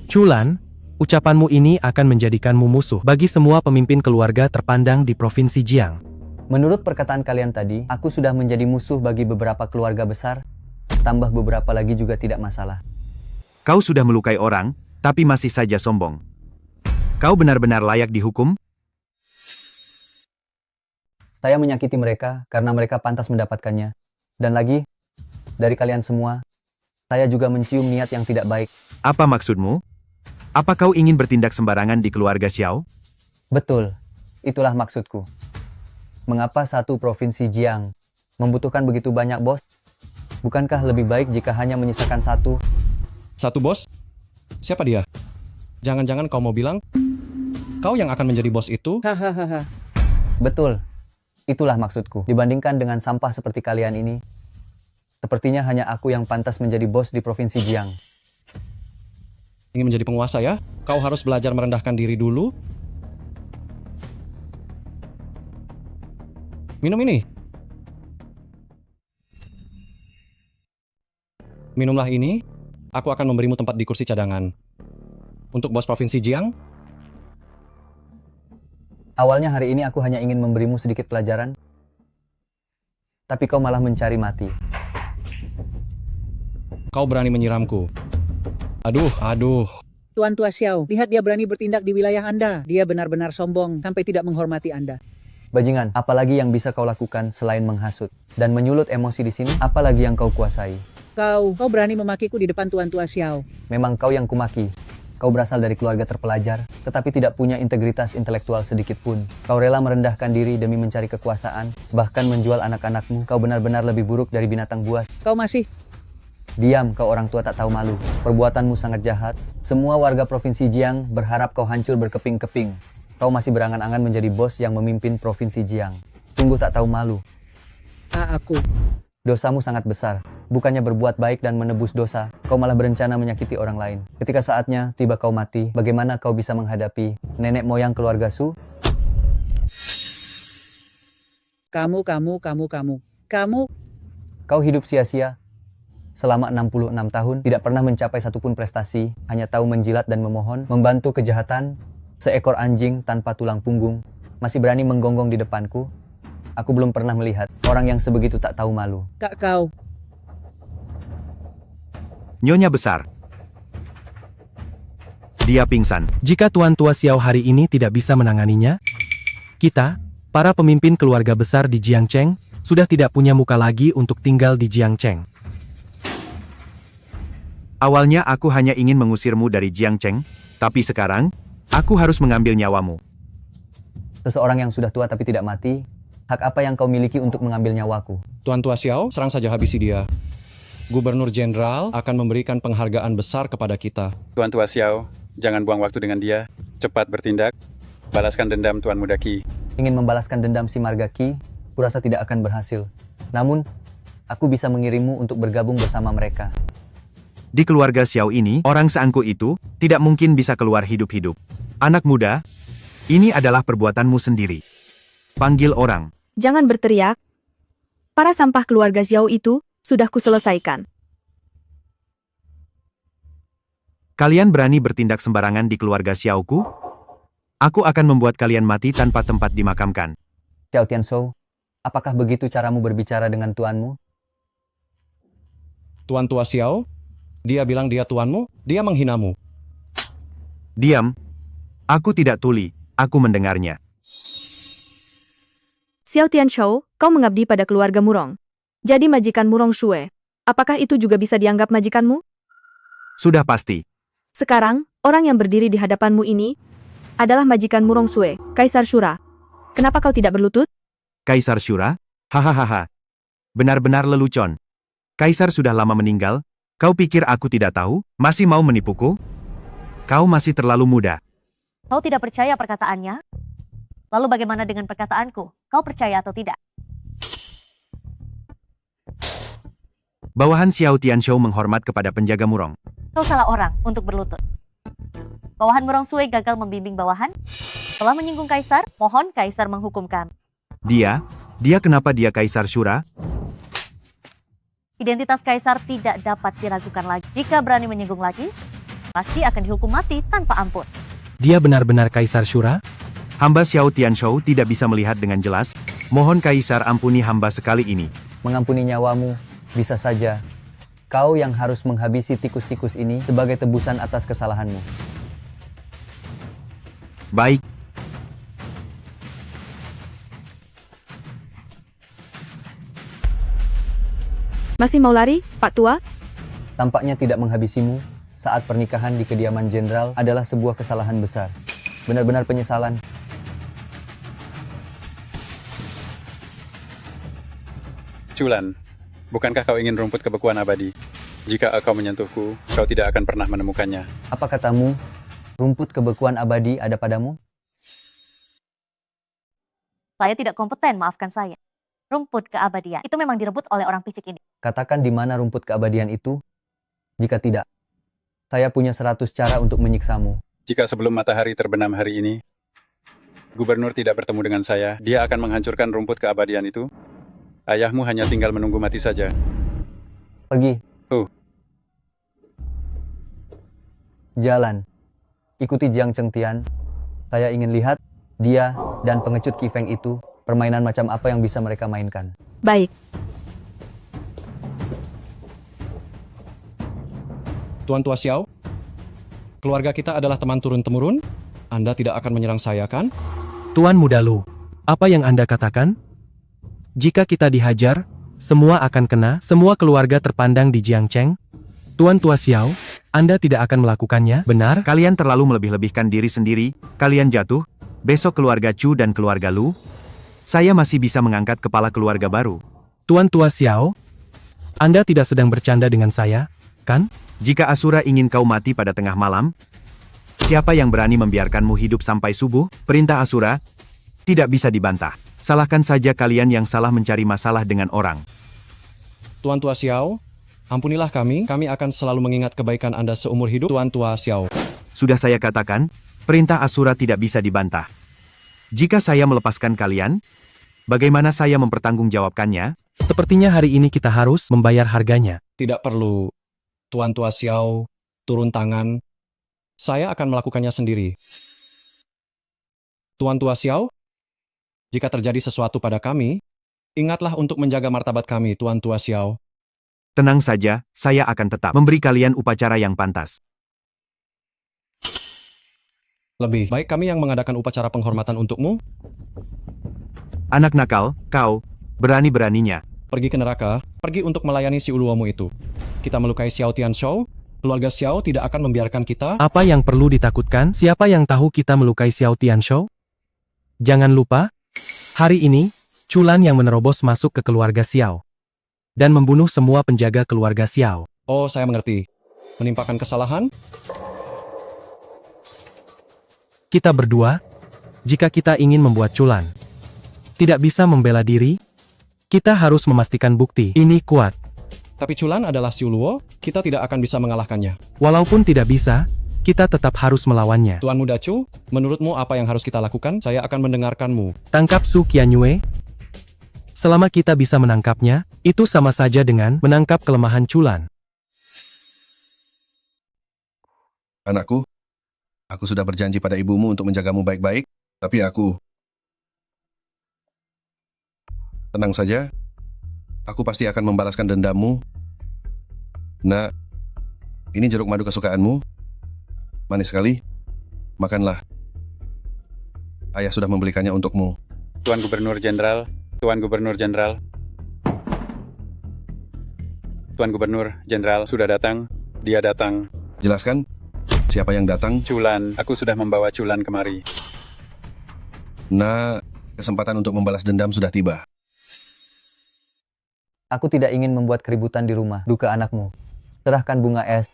Chulan, ucapanmu ini akan menjadikanmu musuh bagi semua pemimpin keluarga terpandang di Provinsi Jiang. Menurut perkataan kalian tadi, aku sudah menjadi musuh bagi beberapa keluarga besar, tambah beberapa lagi juga tidak masalah. Kau sudah melukai orang, tapi masih saja sombong. Kau benar-benar layak dihukum? Saya menyakiti mereka karena mereka pantas mendapatkannya. Dan lagi, dari kalian semua, saya juga mencium niat yang tidak baik. Apa maksudmu? Apa kau ingin bertindak sembarangan di keluarga Xiao? Betul. Itulah maksudku. Mengapa satu provinsi Jiang membutuhkan begitu banyak bos? Bukankah lebih baik jika hanya menyisakan satu? Satu bos? Siapa dia? Jangan-jangan kau mau bilang, kau yang akan menjadi bos itu? Hahaha. Betul. Itulah maksudku. Dibandingkan dengan sampah seperti kalian ini, sepertinya hanya aku yang pantas menjadi bos di provinsi Jiang. Ingin menjadi penguasa ya? Kau harus belajar merendahkan diri dulu. Minum ini. Minumlah ini, aku akan memberimu tempat di kursi cadangan. Untuk bos provinsi Jiang? Awalnya hari ini aku hanya ingin memberimu sedikit pelajaran, tapi kau malah mencari mati. Kau berani menyiramku. Aduh. Tuan Tua Xiao, lihat dia berani bertindak di wilayah Anda. Dia benar-benar sombong sampai tidak menghormati Anda. Bajingan, apalagi yang bisa kau lakukan selain menghasut dan menyulut emosi di sini? Apalagi yang kau kuasai? Kau berani memakiku di depan Tuan Tua Xiao. Memang kau yang kumaki. Kau berasal dari keluarga terpelajar, tetapi tidak punya integritas intelektual sedikit pun. Kau rela merendahkan diri demi mencari kekuasaan, bahkan menjual anak-anakmu. Kau benar-benar lebih buruk dari binatang buas. Kau masih... Diam, kau orang tua tak tahu malu. Perbuatanmu sangat jahat. Semua warga provinsi Jiang berharap kau hancur berkeping-keping. Kau masih berangan-angan menjadi bos yang memimpin provinsi Jiang. Sungguh tak tahu malu. Aku. Dosamu sangat besar. Bukannya berbuat baik dan menebus dosa, kau malah berencana menyakiti orang lain. Ketika saatnya tiba kau mati, bagaimana kau bisa menghadapi nenek moyang keluarga Su? Kamu. Kau hidup sia-sia. Selama 66 tahun, tidak pernah mencapai satupun prestasi, hanya tahu menjilat dan memohon, membantu kejahatan, seekor anjing tanpa tulang punggung, masih berani menggonggong di depanku. Aku belum pernah melihat orang yang sebegitu tak tahu malu. Kau. Nyonya besar. Dia pingsan. Jika Tuan Tua Xiao hari ini tidak bisa menanganinya, kita, para pemimpin keluarga besar di Jiangcheng, sudah tidak punya muka lagi untuk tinggal di Jiangcheng. Awalnya aku hanya ingin mengusirmu dari Jiangcheng, tapi sekarang, aku harus mengambil nyawamu. Seseorang yang sudah tua tapi tidak mati, hak apa yang kau miliki untuk mengambil nyawaku? Tuan Tua Xiao, serang saja habisi dia. Gubernur Jenderal akan memberikan penghargaan besar kepada kita. Tuan Tua Xiao, jangan buang waktu dengan dia. Cepat bertindak. Balaskan dendam Tuan Muda Qi. Ingin membalaskan dendam si Marga Qi, kurasa tidak akan berhasil. Namun, aku bisa mengirimmu untuk bergabung bersama mereka. Di keluarga Xiao ini, orang seangku itu tidak mungkin bisa keluar hidup-hidup. Anak muda, ini adalah perbuatanmu sendiri. Panggil orang. Jangan berteriak. Para sampah keluarga Xiao itu sudah kuselesaikan. Kalian berani bertindak sembarangan di keluarga Xiaoku? Aku akan membuat kalian mati tanpa tempat dimakamkan. Xiao Tianshou, apakah begitu caramu berbicara dengan tuanmu? Tuan Tua Xiao? Dia bilang dia tuanmu, dia menghinamu. Diam. Aku tidak tuli, aku mendengarnya. Xiao Tianshou, kau mengabdi pada keluarga Murong. Jadi majikan Murong Shue. Apakah itu juga bisa dianggap majikanmu? Sudah pasti. Sekarang, orang yang berdiri di hadapanmu ini adalah majikan Murong Shue, Kaisar Shura. Kenapa kau tidak berlutut? Kaisar Shura? Hahaha. Benar-benar lelucon. Kaisar sudah lama meninggal. Kau pikir aku tidak tahu? Masih mau menipuku? Kau masih terlalu muda. Kau tidak percaya perkataannya? Lalu bagaimana dengan perkataanku? Kau percaya atau tidak? Bawahan Xiao Tianshou menghormat kepada penjaga Murong. Kau salah orang untuk berlutut. Bawahan Murong Shue gagal membimbing bawahan. Setelah menyinggung Kaisar, mohon Kaisar menghukumkan. Dia kenapa dia Kaisar Shura? Identitas Kaisar tidak dapat diragukan lagi. Jika berani menyinggung lagi, pasti akan dihukum mati tanpa ampun. Dia benar-benar Kaisar Shura? Hamba Xiao Tianshou tidak bisa melihat dengan jelas. Mohon Kaisar ampuni hamba sekali ini. Mengampuni nyawamu, bisa saja. Kau yang harus menghabisi tikus-tikus ini sebagai tebusan atas kesalahanmu. Baik. Masih mau lari, Pak Tua? Tampaknya tidak menghabisimu saat pernikahan di kediaman jenderal adalah sebuah kesalahan besar. Benar-benar penyesalan. Culan, bukankah kau ingin rumput kebekuan abadi? Jika kau menyentuhku, kau tidak akan pernah menemukannya. Apa katamu? Rumput kebekuan abadi ada padamu? Saya tidak kompeten, maafkan saya. Rumput keabadian itu memang direbut oleh orang picik ini. Katakan di mana rumput keabadian itu? Jika tidak, saya punya 100 cara untuk menyiksamu. Jika sebelum matahari terbenam hari ini, Gubernur tidak bertemu dengan saya, dia akan menghancurkan rumput keabadian itu. Ayahmu hanya tinggal menunggu mati saja. Pergi. Jalan. Ikuti Jiang Chengtian. Saya ingin lihat dia dan pengecut Qi Feng itu permainan macam apa yang bisa mereka mainkan. Baik. Tuan Tua Xiao, keluarga kita adalah teman turun-temurun. Anda tidak akan menyerang saya, kan? Tuan Muda Lu, apa yang Anda katakan? Jika kita dihajar, semua akan kena, semua keluarga terpandang di Jiangcheng. Tuan Tua Xiao, Anda tidak akan melakukannya, benar? Kalian terlalu melebih-lebihkan diri sendiri, kalian jatuh, besok keluarga Chu dan keluarga Lu, saya masih bisa mengangkat kepala keluarga baru. Tuan Tua Xiao, Anda tidak sedang bercanda dengan saya, kan? Jika Asura ingin kau mati pada tengah malam, siapa yang berani membiarkanmu hidup sampai subuh? Perintah Asura tidak bisa dibantah. Salahkan saja kalian yang salah mencari masalah dengan orang. Tuan Tua Xiao, ampunilah kami akan selalu mengingat kebaikan Anda seumur hidup, Tuan Tua Xiao. Sudah saya katakan, perintah Asura tidak bisa dibantah. Jika saya melepaskan kalian, bagaimana saya mempertanggungjawabkannya? Sepertinya hari ini kita harus membayar harganya. Tidak perlu, Tuan Tua Xiao, turun tangan. Saya akan melakukannya sendiri. Tuan Tua Xiao, jika terjadi sesuatu pada kami, ingatlah untuk menjaga martabat kami, Tuan Tua Xiao. Tenang saja, saya akan tetap memberi kalian upacara yang pantas. Lebih baik kami yang mengadakan upacara penghormatan untukmu. Anak nakal, kau, berani-beraninya. Pergi ke neraka, pergi untuk melayani si uluamu itu. Kita melukai Xiao Tianshou, keluarga Xiao tidak akan membiarkan kita. Apa yang perlu ditakutkan? Siapa yang tahu kita melukai Xiao Tianshou? Jangan lupa, hari ini, Culan yang menerobos masuk ke keluarga Xiao dan membunuh semua penjaga keluarga Xiao. Oh, saya mengerti. Menimpakan kesalahan? Kita berdua, jika kita ingin membuat Culan tidak bisa membela diri, kita harus memastikan bukti ini kuat. Tapi Culan adalah Siu Luo, kita tidak akan bisa mengalahkannya. Walaupun tidak bisa, kita tetap harus melawannya. Tuan Muda Chu, menurutmu apa yang harus kita lakukan? Saya akan mendengarkanmu. Tangkap Su Qianyue. Selama kita bisa menangkapnya, itu sama saja dengan menangkap kelemahan Culan. Anakku, aku sudah berjanji pada ibumu untuk menjagamu baik-baik, tapi aku... Tenang saja, aku pasti akan membalaskan dendammu. Nah, ini jeruk madu kesukaanmu. Manis sekali. Makanlah. Ayah sudah membelikannya untukmu. Tuan Gubernur Jenderal, Tuan Gubernur Jenderal. Tuan Gubernur Jenderal sudah datang. Dia datang. Jelaskan, siapa yang datang? Culan, aku sudah membawa Culan kemari. Nah, kesempatan untuk membalas dendam sudah tiba. Aku tidak ingin membuat keributan di rumah duka anakmu. Serahkan bunga es.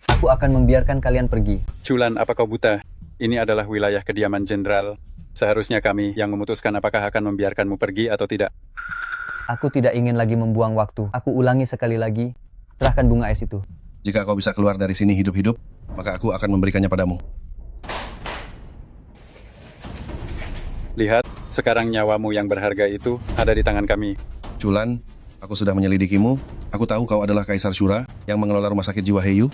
Aku akan membiarkan kalian pergi. Culan, apa kau buta? Ini adalah wilayah kediaman jenderal. Seharusnya kami yang memutuskan apakah akan membiarkanmu pergi atau tidak. Aku tidak ingin lagi membuang waktu. Aku ulangi sekali lagi. Serahkan bunga es itu. Jika kau bisa keluar dari sini hidup-hidup, maka aku akan memberikannya padamu. Lihat, sekarang nyawamu yang berharga itu ada di tangan kami. Culan, aku sudah menyelidikimu. Aku tahu kau adalah Kaisar Shura yang mengelola rumah sakit jiwa Heiyu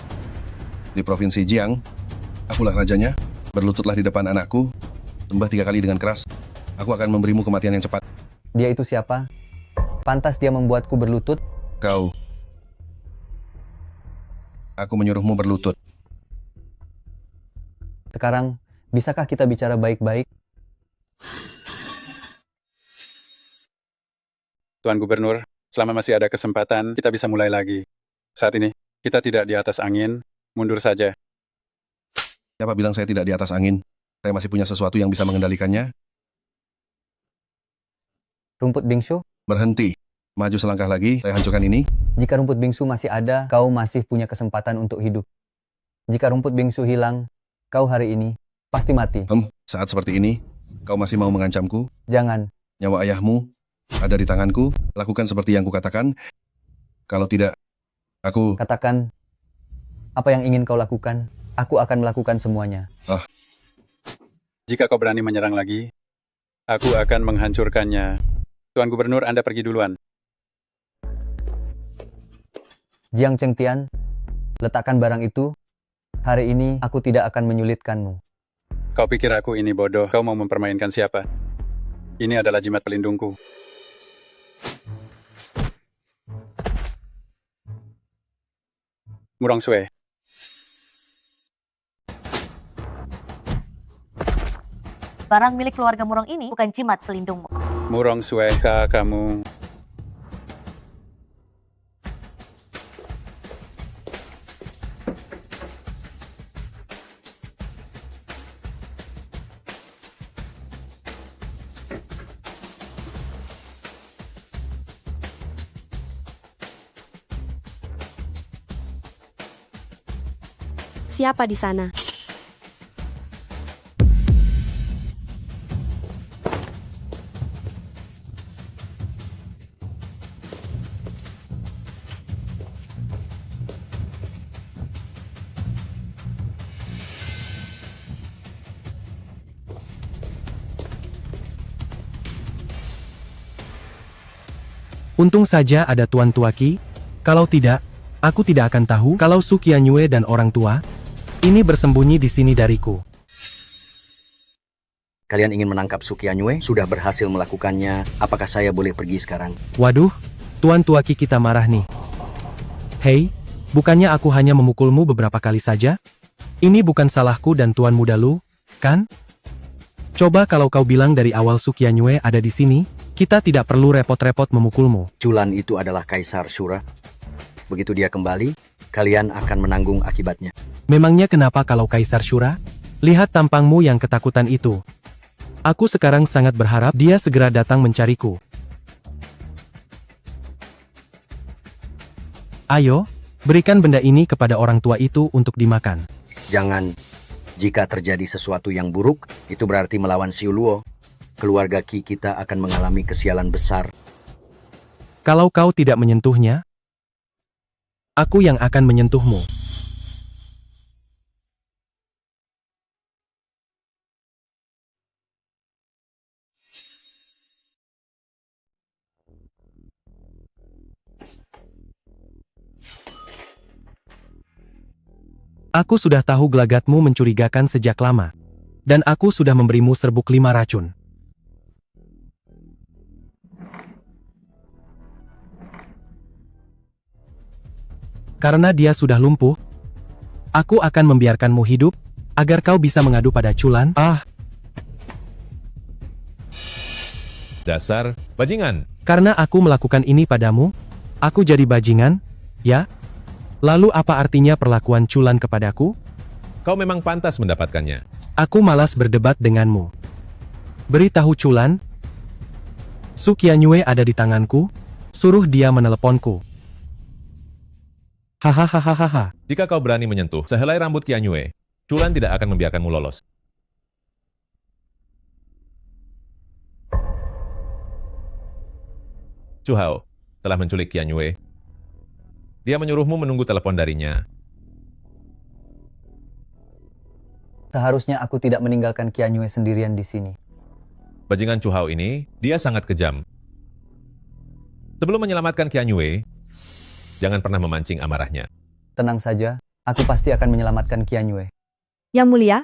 di Provinsi Jiang. Akulah rajanya. Berlututlah di depan anakku. Sembah 3 kali dengan keras. Aku akan memberimu kematian yang cepat. Dia itu siapa? Pantas dia membuatku berlutut? Kau. Aku menyuruhmu berlutut. Sekarang, bisakah kita bicara baik-baik? Tuan Gubernur, selama masih ada kesempatan, kita bisa mulai lagi. Saat ini, kita tidak di atas angin, mundur saja. Siapa bilang saya tidak di atas angin? Saya masih punya sesuatu yang bisa mengendalikannya. Rumput Bingshu? Berhenti. Maju selangkah lagi, saya hancurkan ini. Jika rumput bingsu masih ada, kau masih punya kesempatan untuk hidup. Jika rumput bingsu hilang, kau hari ini pasti mati. Saat seperti ini, kau masih mau mengancamku? Jangan. Nyawa ayahmu ada di tanganku. Lakukan seperti yang kukatakan. Kalau tidak, aku... Katakan, apa yang ingin kau lakukan? Aku akan melakukan semuanya. Jika kau berani menyerang lagi, aku akan menghancurkannya. Tuan Gubernur, Anda pergi duluan. Jiang Chengtian, letakkan barang itu. Hari ini aku tidak akan menyulitkanmu. Kau pikir aku ini bodoh? Kau mau mempermainkan siapa? Ini adalah jimat pelindungku. Murong Sue. Barang milik keluarga Murong ini bukan jimat pelindungmu. Murong Sue, kamu... Siapa di sana? Untung saja ada Tuan Tuaki. Kalau tidak, aku tidak akan tahu kalau Su Qianyue dan orang tua ini bersembunyi di sini dariku. Kalian ingin menangkap Su Qianyue? Sudah berhasil melakukannya. Apakah saya boleh pergi sekarang? Waduh, Tuan Tuaki kita marah nih. Hei, bukannya aku hanya memukulmu beberapa kali saja? Ini bukan salahku dan Tuan Muda Lu, kan? Coba kalau kau bilang dari awal Su Qianyue ada di sini, kita tidak perlu repot-repot memukulmu. Chulan itu adalah Kaisar Shura. Begitu dia kembali, kalian akan menanggung akibatnya. Memangnya kenapa kalau Kaisar Shura? Lihat tampangmu yang ketakutan itu. Aku sekarang sangat berharap dia segera datang mencariku. Ayo, berikan benda ini kepada orang tua itu untuk dimakan. Jangan. Jika terjadi sesuatu yang buruk, itu berarti melawan Siu Luo. Keluarga Qi kita akan mengalami kesialan besar. Kalau kau tidak menyentuhnya, aku yang akan menyentuhmu. Aku sudah tahu gelagatmu mencurigakan sejak lama. Dan aku sudah memberimu serbuk 5 racun. Karena dia sudah lumpuh, aku akan membiarkanmu hidup, agar kau bisa mengadu pada Chulan. Dasar bajingan. Karena aku melakukan ini padamu, aku jadi bajingan, ya? Lalu apa artinya perlakuan Chulan kepadaku? Kau memang pantas mendapatkannya. Aku malas berdebat denganmu. Beritahu Chulan, Su Qianyue ada di tanganku, suruh dia meneleponku. Hahaha. Jika kau berani menyentuh sehelai rambut Qianyue, Chulan tidak akan membiarkanmu lolos. Chu Hao telah menculik Qianyue. Dia menyuruhmu menunggu telepon darinya. Seharusnya aku tidak meninggalkan Qianyue sendirian di sini. Bajingan Chu Hao ini, dia sangat kejam. Sebelum menyelamatkan Qianyue, jangan pernah memancing amarahnya. Tenang saja, aku pasti akan menyelamatkan Qianyue. Yang mulia,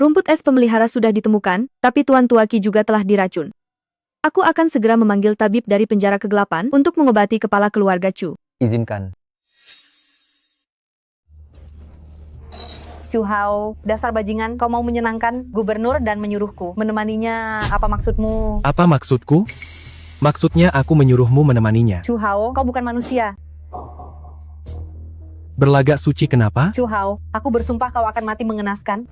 rumput es pemelihara sudah ditemukan, tapi Tuan Tuaki juga telah diracun. Aku akan segera memanggil tabib dari penjara kegelapan untuk mengobati kepala keluarga Chu. Izinkan. Chu Hao, dasar bajingan, kau mau menyenangkan gubernur dan menyuruhku menemaninya. Apa maksudmu? Apa maksudku? Maksudnya aku menyuruhmu menemaninya. Chu Hao, kau bukan manusia. Berlagak suci kenapa? Chu Hao, aku bersumpah kau akan mati mengenaskan.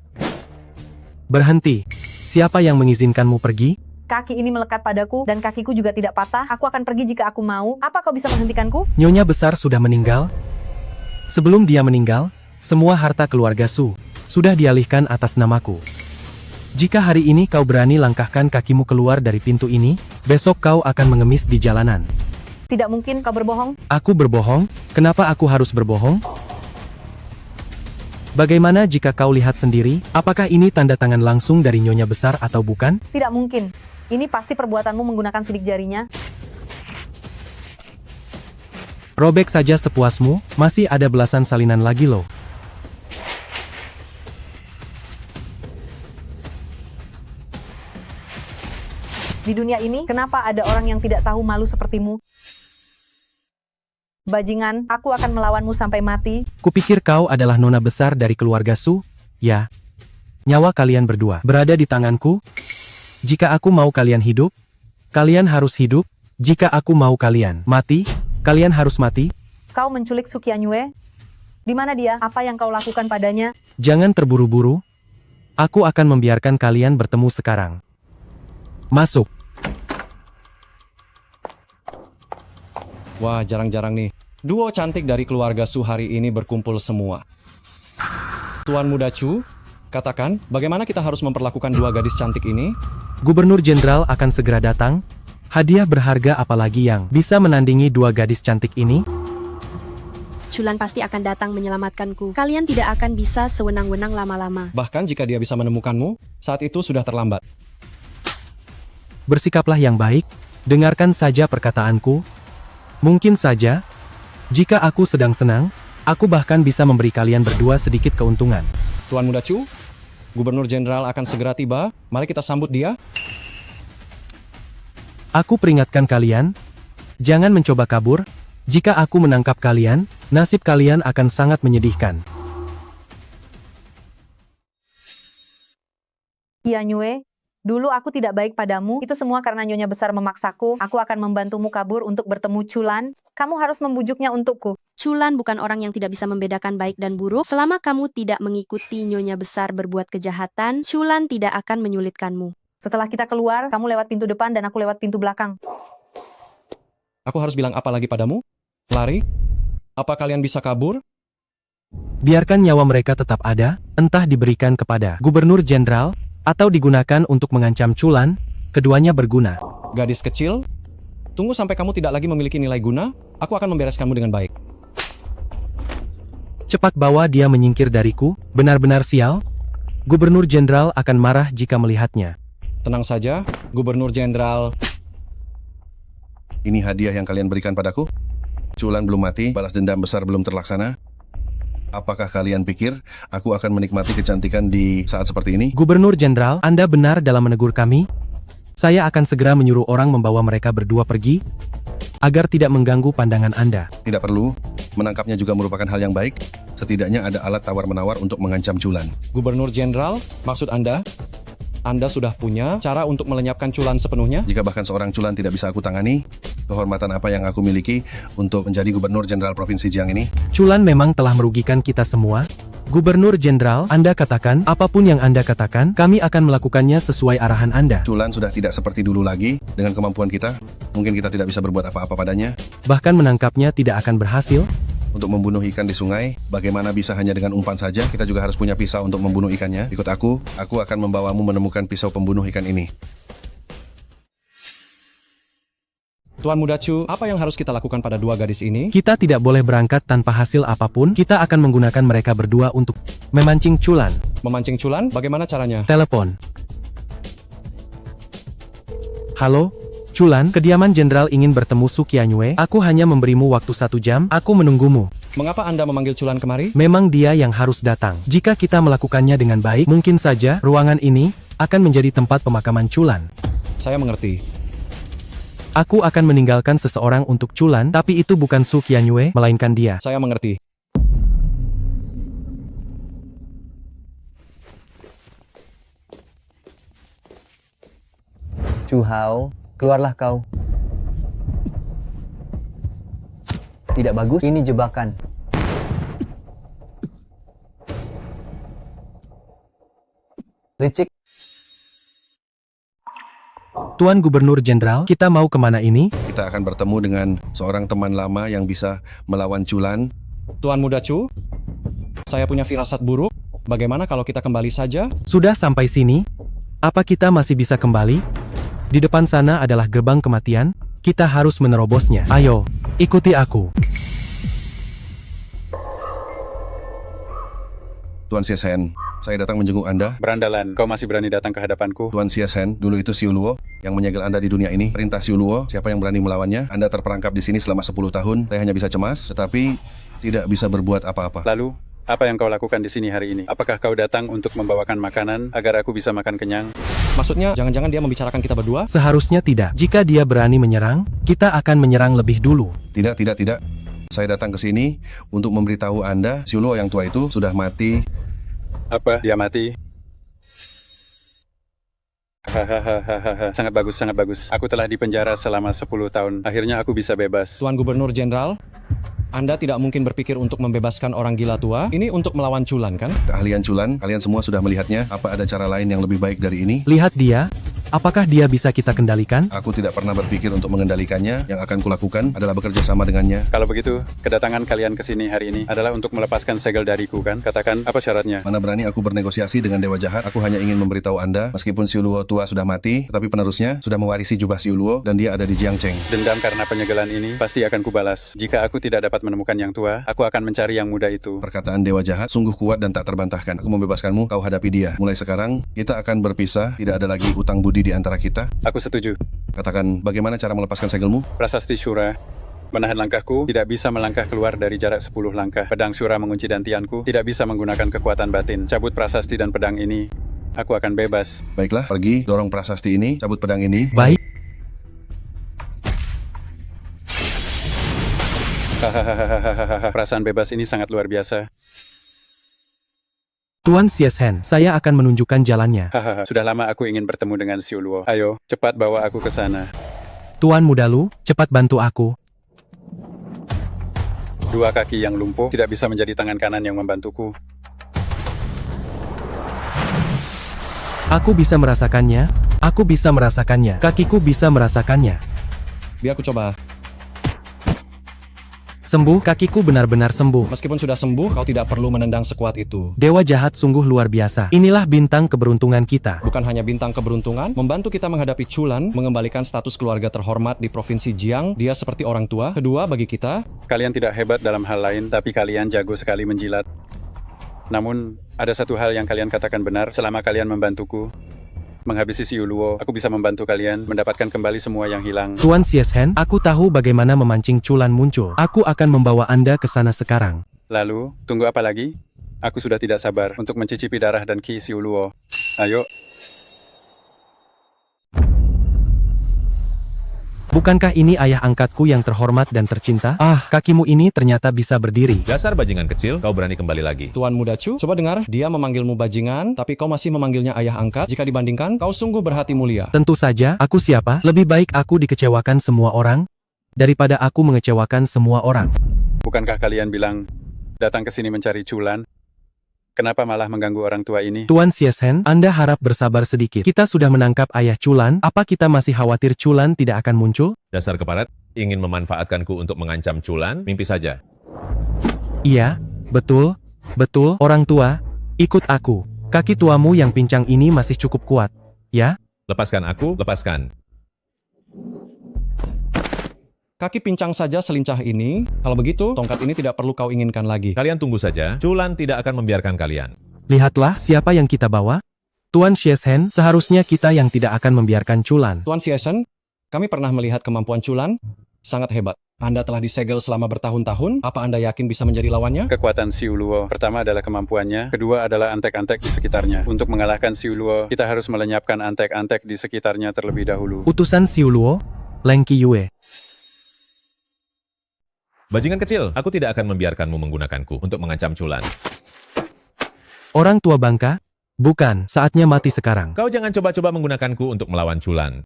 Berhenti. Siapa yang mengizinkanmu pergi? Kaki ini melekat padaku dan kakiku juga tidak patah. Aku akan pergi jika aku mau. Apa kau bisa menghentikanku? Nyonya besar sudah meninggal. Sebelum dia meninggal, semua harta keluarga Su sudah dialihkan atas namaku. Jika hari ini kau berani langkahkan kakimu keluar dari pintu ini, besok kau akan mengemis di jalanan. Tidak mungkin kau berbohong. Aku berbohong? Kenapa aku harus berbohong? Bagaimana jika kau lihat sendiri, apakah ini tanda tangan langsung dari Nyonya besar atau bukan? Tidak mungkin. Ini pasti perbuatanmu menggunakan sidik jarinya. Robek saja sepuasmu, masih ada belasan salinan lagi loh. Di dunia ini, kenapa ada orang yang tidak tahu malu sepertimu? Bajingan, aku akan melawanmu sampai mati. Kupikir kau adalah nona besar dari keluarga Su, ya. Nyawa kalian berdua berada di tanganku. Jika aku mau kalian hidup, kalian harus hidup. Jika aku mau kalian mati, kalian harus mati. Kau menculik Su Qianyue? Di mana dia? Apa yang kau lakukan padanya? Jangan terburu-buru. Aku akan membiarkan kalian bertemu sekarang. Masuk. Wah, jarang-jarang nih. Duo cantik dari keluarga Su hari ini berkumpul semua. Tuan Muda Chu, katakan, bagaimana kita harus memperlakukan dua gadis cantik ini? Gubernur Jenderal akan segera datang. Hadiah berharga apalagi yang bisa menandingi dua gadis cantik ini? Chulan pasti akan datang menyelamatkanku. Kalian tidak akan bisa sewenang-wenang lama-lama. Bahkan jika dia bisa menemukanmu, saat itu sudah terlambat. Bersikaplah yang baik, dengarkan saja perkataanku. Mungkin saja, jika aku sedang senang, aku bahkan bisa memberi kalian berdua sedikit keuntungan. Tuan Muda Chu, Gubernur Jenderal akan segera tiba. Mari kita sambut dia. Aku peringatkan kalian, jangan mencoba kabur. Jika aku menangkap kalian, nasib kalian akan sangat menyedihkan. Qianyue, dulu aku tidak baik padamu. Itu semua karena Nyonya besar memaksaku. Aku akan membantumu kabur untuk bertemu Chulan. Kamu harus membujuknya untukku. Chulan bukan orang yang tidak bisa membedakan baik dan buruk. Selama kamu tidak mengikuti Nyonya besar berbuat kejahatan, Chulan tidak akan menyulitkanmu. Setelah kita keluar, kamu lewat pintu depan dan aku lewat pintu belakang. Aku harus bilang apa lagi padamu? Lari? Apa kalian bisa kabur? Biarkan nyawa mereka tetap ada, entah diberikan kepada Gubernur Jenderal, atau digunakan untuk mengancam Chulan, keduanya berguna. Gadis kecil, tunggu sampai kamu tidak lagi memiliki nilai guna, aku akan membereskanmu dengan baik. Cepat bawa dia menyingkir dariku, benar-benar sial. Gubernur Jenderal akan marah jika melihatnya. Tenang saja, Gubernur Jenderal. Ini hadiah yang kalian berikan padaku. Chulan belum mati, balas dendam besar belum terlaksana. Apakah kalian pikir aku akan menikmati kecantikan di saat seperti ini? Gubernur Jenderal, Anda benar dalam menegur kami. Saya akan segera menyuruh orang membawa mereka berdua pergi, agar tidak mengganggu pandangan Anda. Tidak perlu. Menangkapnya juga merupakan hal yang baik. Setidaknya ada alat tawar-menawar untuk mengancam Chulan. Gubernur Jenderal, maksud Anda sudah punya cara untuk melenyapkan Chulan sepenuhnya? Jika bahkan seorang Chulan tidak bisa aku tangani, kehormatan apa yang aku miliki untuk menjadi Gubernur Jenderal Provinsi Jiang ini? Chulan memang telah merugikan kita semua. Gubernur Jenderal, Anda katakan, apapun yang Anda katakan, kami akan melakukannya sesuai arahan Anda. Chulan sudah tidak seperti dulu lagi. Dengan kemampuan kita, mungkin kita tidak bisa berbuat apa-apa padanya. Bahkan menangkapnya tidak akan berhasil. Untuk membunuh ikan di sungai, bagaimana bisa hanya dengan umpan saja? Kita juga harus punya pisau untuk membunuh ikannya. Ikut aku akan membawamu menemukan pisau pembunuh ikan ini. Tuan Muda Chu, apa yang harus kita lakukan pada dua gadis ini? Kita tidak boleh berangkat tanpa hasil apapun. Kita akan menggunakan mereka berdua untuk memancing Chulan. Memancing Chulan? Bagaimana caranya? Telepon. Halo, Chulan, kediaman Jenderal ingin bertemu Su Qianyue. Aku hanya memberimu waktu 1 jam. Aku menunggumu. Mengapa Anda memanggil Chulan kemari? Memang dia yang harus datang. Jika kita melakukannya dengan baik, mungkin saja ruangan ini akan menjadi tempat pemakaman Chulan. Saya mengerti. Aku akan meninggalkan seseorang untuk Chulan, tapi itu bukan Su Qianyue, melainkan dia. Saya mengerti. Chu Hao, keluarlah kau. Tidak bagus, ini jebakan. Licik. Tuan Gubernur Jenderal, kita mau kemana ini? Kita akan bertemu dengan seorang teman lama yang bisa melawan Chulan. Tuan Muda Chu, saya punya firasat buruk. Bagaimana kalau kita kembali saja? Sudah sampai sini? Apa kita masih bisa kembali? Di depan sana adalah gerbang kematian. Kita harus menerobosnya. Ayo, ikuti aku. Tuan Siesen, saya datang menjenguk Anda. Berandalan, kau masih berani datang ke hadapanku? Tuan Siesen, dulu itu Xiu Luo yang menyegel Anda di dunia ini. Perintah Xiu Luo, siapa yang berani melawannya? Anda terperangkap di sini selama 10 tahun. Saya hanya bisa cemas, tetapi tidak bisa berbuat apa-apa. Lalu, apa yang kau lakukan di sini hari ini? Apakah kau datang untuk membawakan makanan agar aku bisa makan kenyang? Maksudnya, jangan-jangan dia membicarakan kita berdua? Seharusnya tidak. Jika dia berani menyerang, kita akan menyerang lebih dulu. Tidak. Saya datang ke sini untuk memberitahu Anda, Xiu Luo yang tua itu sudah mati. Apa? Dia mati? Hahaha, sangat bagus. Aku telah dipenjara selama 10 tahun. Akhirnya aku bisa bebas. Tuan Gubernur Jenderal, Anda tidak mungkin berpikir untuk membebaskan orang gila tua. Ini untuk melawan Chulan, kan? Keahlian Chulan, kalian semua sudah melihatnya. Apa ada cara lain yang lebih baik dari ini? Lihat dia. Apakah dia bisa kita kendalikan? Aku tidak pernah berpikir untuk mengendalikannya. Yang akan kulakukan adalah bekerja sama dengannya. Kalau begitu, kedatangan kalian ke sini hari ini adalah untuk melepaskan segel dariku, kan? Katakan, apa syaratnya? Mana berani aku bernegosiasi dengan Dewa Jahat. Aku hanya ingin memberitahu Anda, meskipun Xiu Luo tua sudah mati, tetapi penerusnya sudah mewarisi jubah Xiu Luo dan dia ada di Jiangcheng. Dendam karena penyegelan ini pasti akan kubalas. Jika aku tidak dapat menemukan yang tua, aku akan mencari yang muda itu. Perkataan Dewa Jahat sungguh kuat dan tak terbantahkan. Aku membebaskanmu, kau hadapi dia. Mulai sekarang, kita akan berpisah. Tidak ada lagi utang budi di antara kita. Aku setuju. Katakan, bagaimana cara melepaskan segelmu? Prasasti Syura. Menahan langkahku, tidak bisa melangkah keluar dari jarak 10 langkah. Pedang Syura mengunci dantianku, tidak bisa menggunakan kekuatan batin. Cabut prasasti dan pedang ini, aku akan bebas. Baiklah, pergi, dorong prasasti ini, cabut pedang ini. Baik. Hahaha, perasaan bebas ini sangat luar biasa. Tuan Siesen, saya akan menunjukkan jalannya. Hahaha, sudah lama aku ingin bertemu dengan Xiu Luo. Ayo, cepat bawa aku ke sana. Tuan Muda Lu, cepat bantu aku. Dua kaki yang lumpuh tidak bisa menjadi tangan kanan yang membantuku. Aku bisa merasakannya. Aku bisa merasakannya. Kakiku bisa merasakannya. Biar aku coba. Sembuh, kakiku benar-benar sembuh. Meskipun sudah sembuh, kau tidak perlu menendang sekuat itu. Dewa Jahat sungguh luar biasa. Inilah bintang keberuntungan kita. Bukan hanya bintang keberuntungan, membantu kita menghadapi Chulan, mengembalikan status keluarga terhormat di Provinsi Jiang. Dia seperti orang tua. Kedua, bagi kita, kalian tidak hebat dalam hal lain, tapi kalian jago sekali menjilat. Namun, ada satu hal yang kalian katakan benar selama kalian membantuku. Menghabisi Xiu Luo, aku bisa membantu kalian mendapatkan kembali semua yang hilang. Tuan Siesen, aku tahu bagaimana memancing Chulan muncul. Aku akan membawa Anda ke sana sekarang. Lalu, tunggu apa lagi? Aku sudah tidak sabar untuk mencicipi darah dan ki Xiu Luo. Ayo. Bukankah ini ayah angkatku yang terhormat dan tercinta? Ah, kakimu ini ternyata bisa berdiri. Dasar bajingan kecil, kau berani kembali lagi. Tuan Muda Chu, coba dengar, dia memanggilmu bajingan, tapi kau masih memanggilnya ayah angkat. Jika dibandingkan, kau sungguh berhati mulia. Tentu saja, aku siapa? Lebih baik aku dikecewakan semua orang, daripada aku mengecewakan semua orang. Bukankah kalian bilang, datang ke sini mencari Chulan? Kenapa malah mengganggu orang tua ini? Tuan Siesen, Anda harap bersabar sedikit. Kita sudah menangkap ayah Chulan. Apa kita masih khawatir Chulan tidak akan muncul? Dasar keparat, ingin memanfaatkanku untuk mengancam Chulan, mimpi saja. Iya, betul, orang tua, ikut aku. Kaki tuamu yang pincang ini masih cukup kuat, ya? Lepaskan aku, lepaskan. Kaki pincang saja selincah ini. Kalau begitu, tongkat ini tidak perlu kau inginkan lagi. Kalian tunggu saja, Chulan tidak akan membiarkan kalian. Lihatlah siapa yang kita bawa. Tuan Siesen, seharusnya kita yang tidak akan membiarkan Chulan. Tuan Siesen, kami pernah melihat kemampuan Chulan. Sangat hebat. Anda telah disegel selama bertahun-tahun. Apa Anda yakin bisa menjadi lawannya? Kekuatan Xiu Luo. Pertama adalah kemampuannya. Kedua adalah antek-antek di sekitarnya. Untuk mengalahkan Xiu Luo, kita harus melenyapkan antek-antek di sekitarnya terlebih dahulu. Utusan Xiu Luo, Leng Qiyue. Bajingan kecil, aku tidak akan membiarkanmu menggunakanku untuk mengancam Chulan. Orang tua bangka? Bukan, saatnya mati sekarang. Kau jangan coba-coba menggunakanku untuk melawan Chulan.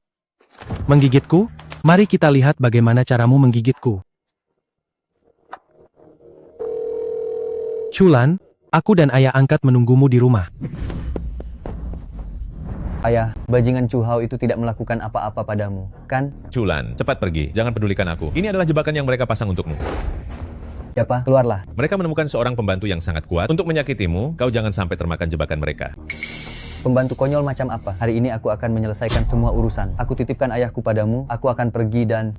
Menggigitku? Mari kita lihat bagaimana caramu menggigitku. Chulan, aku dan ayah angkat menunggumu di rumah. Ayah, bajingan Chu Hao itu tidak melakukan apa-apa padamu, kan? Chulan, cepat pergi. Jangan pedulikan aku. Ini adalah jebakan yang mereka pasang untukmu. Siapa? Keluarlah. Mereka menemukan seorang pembantu yang sangat kuat untuk menyakitimu. Kau jangan sampai termakan jebakan mereka. Pembantu konyol macam apa? Hari ini aku akan menyelesaikan semua urusan. Aku titipkan ayahku padamu. Aku akan pergi dan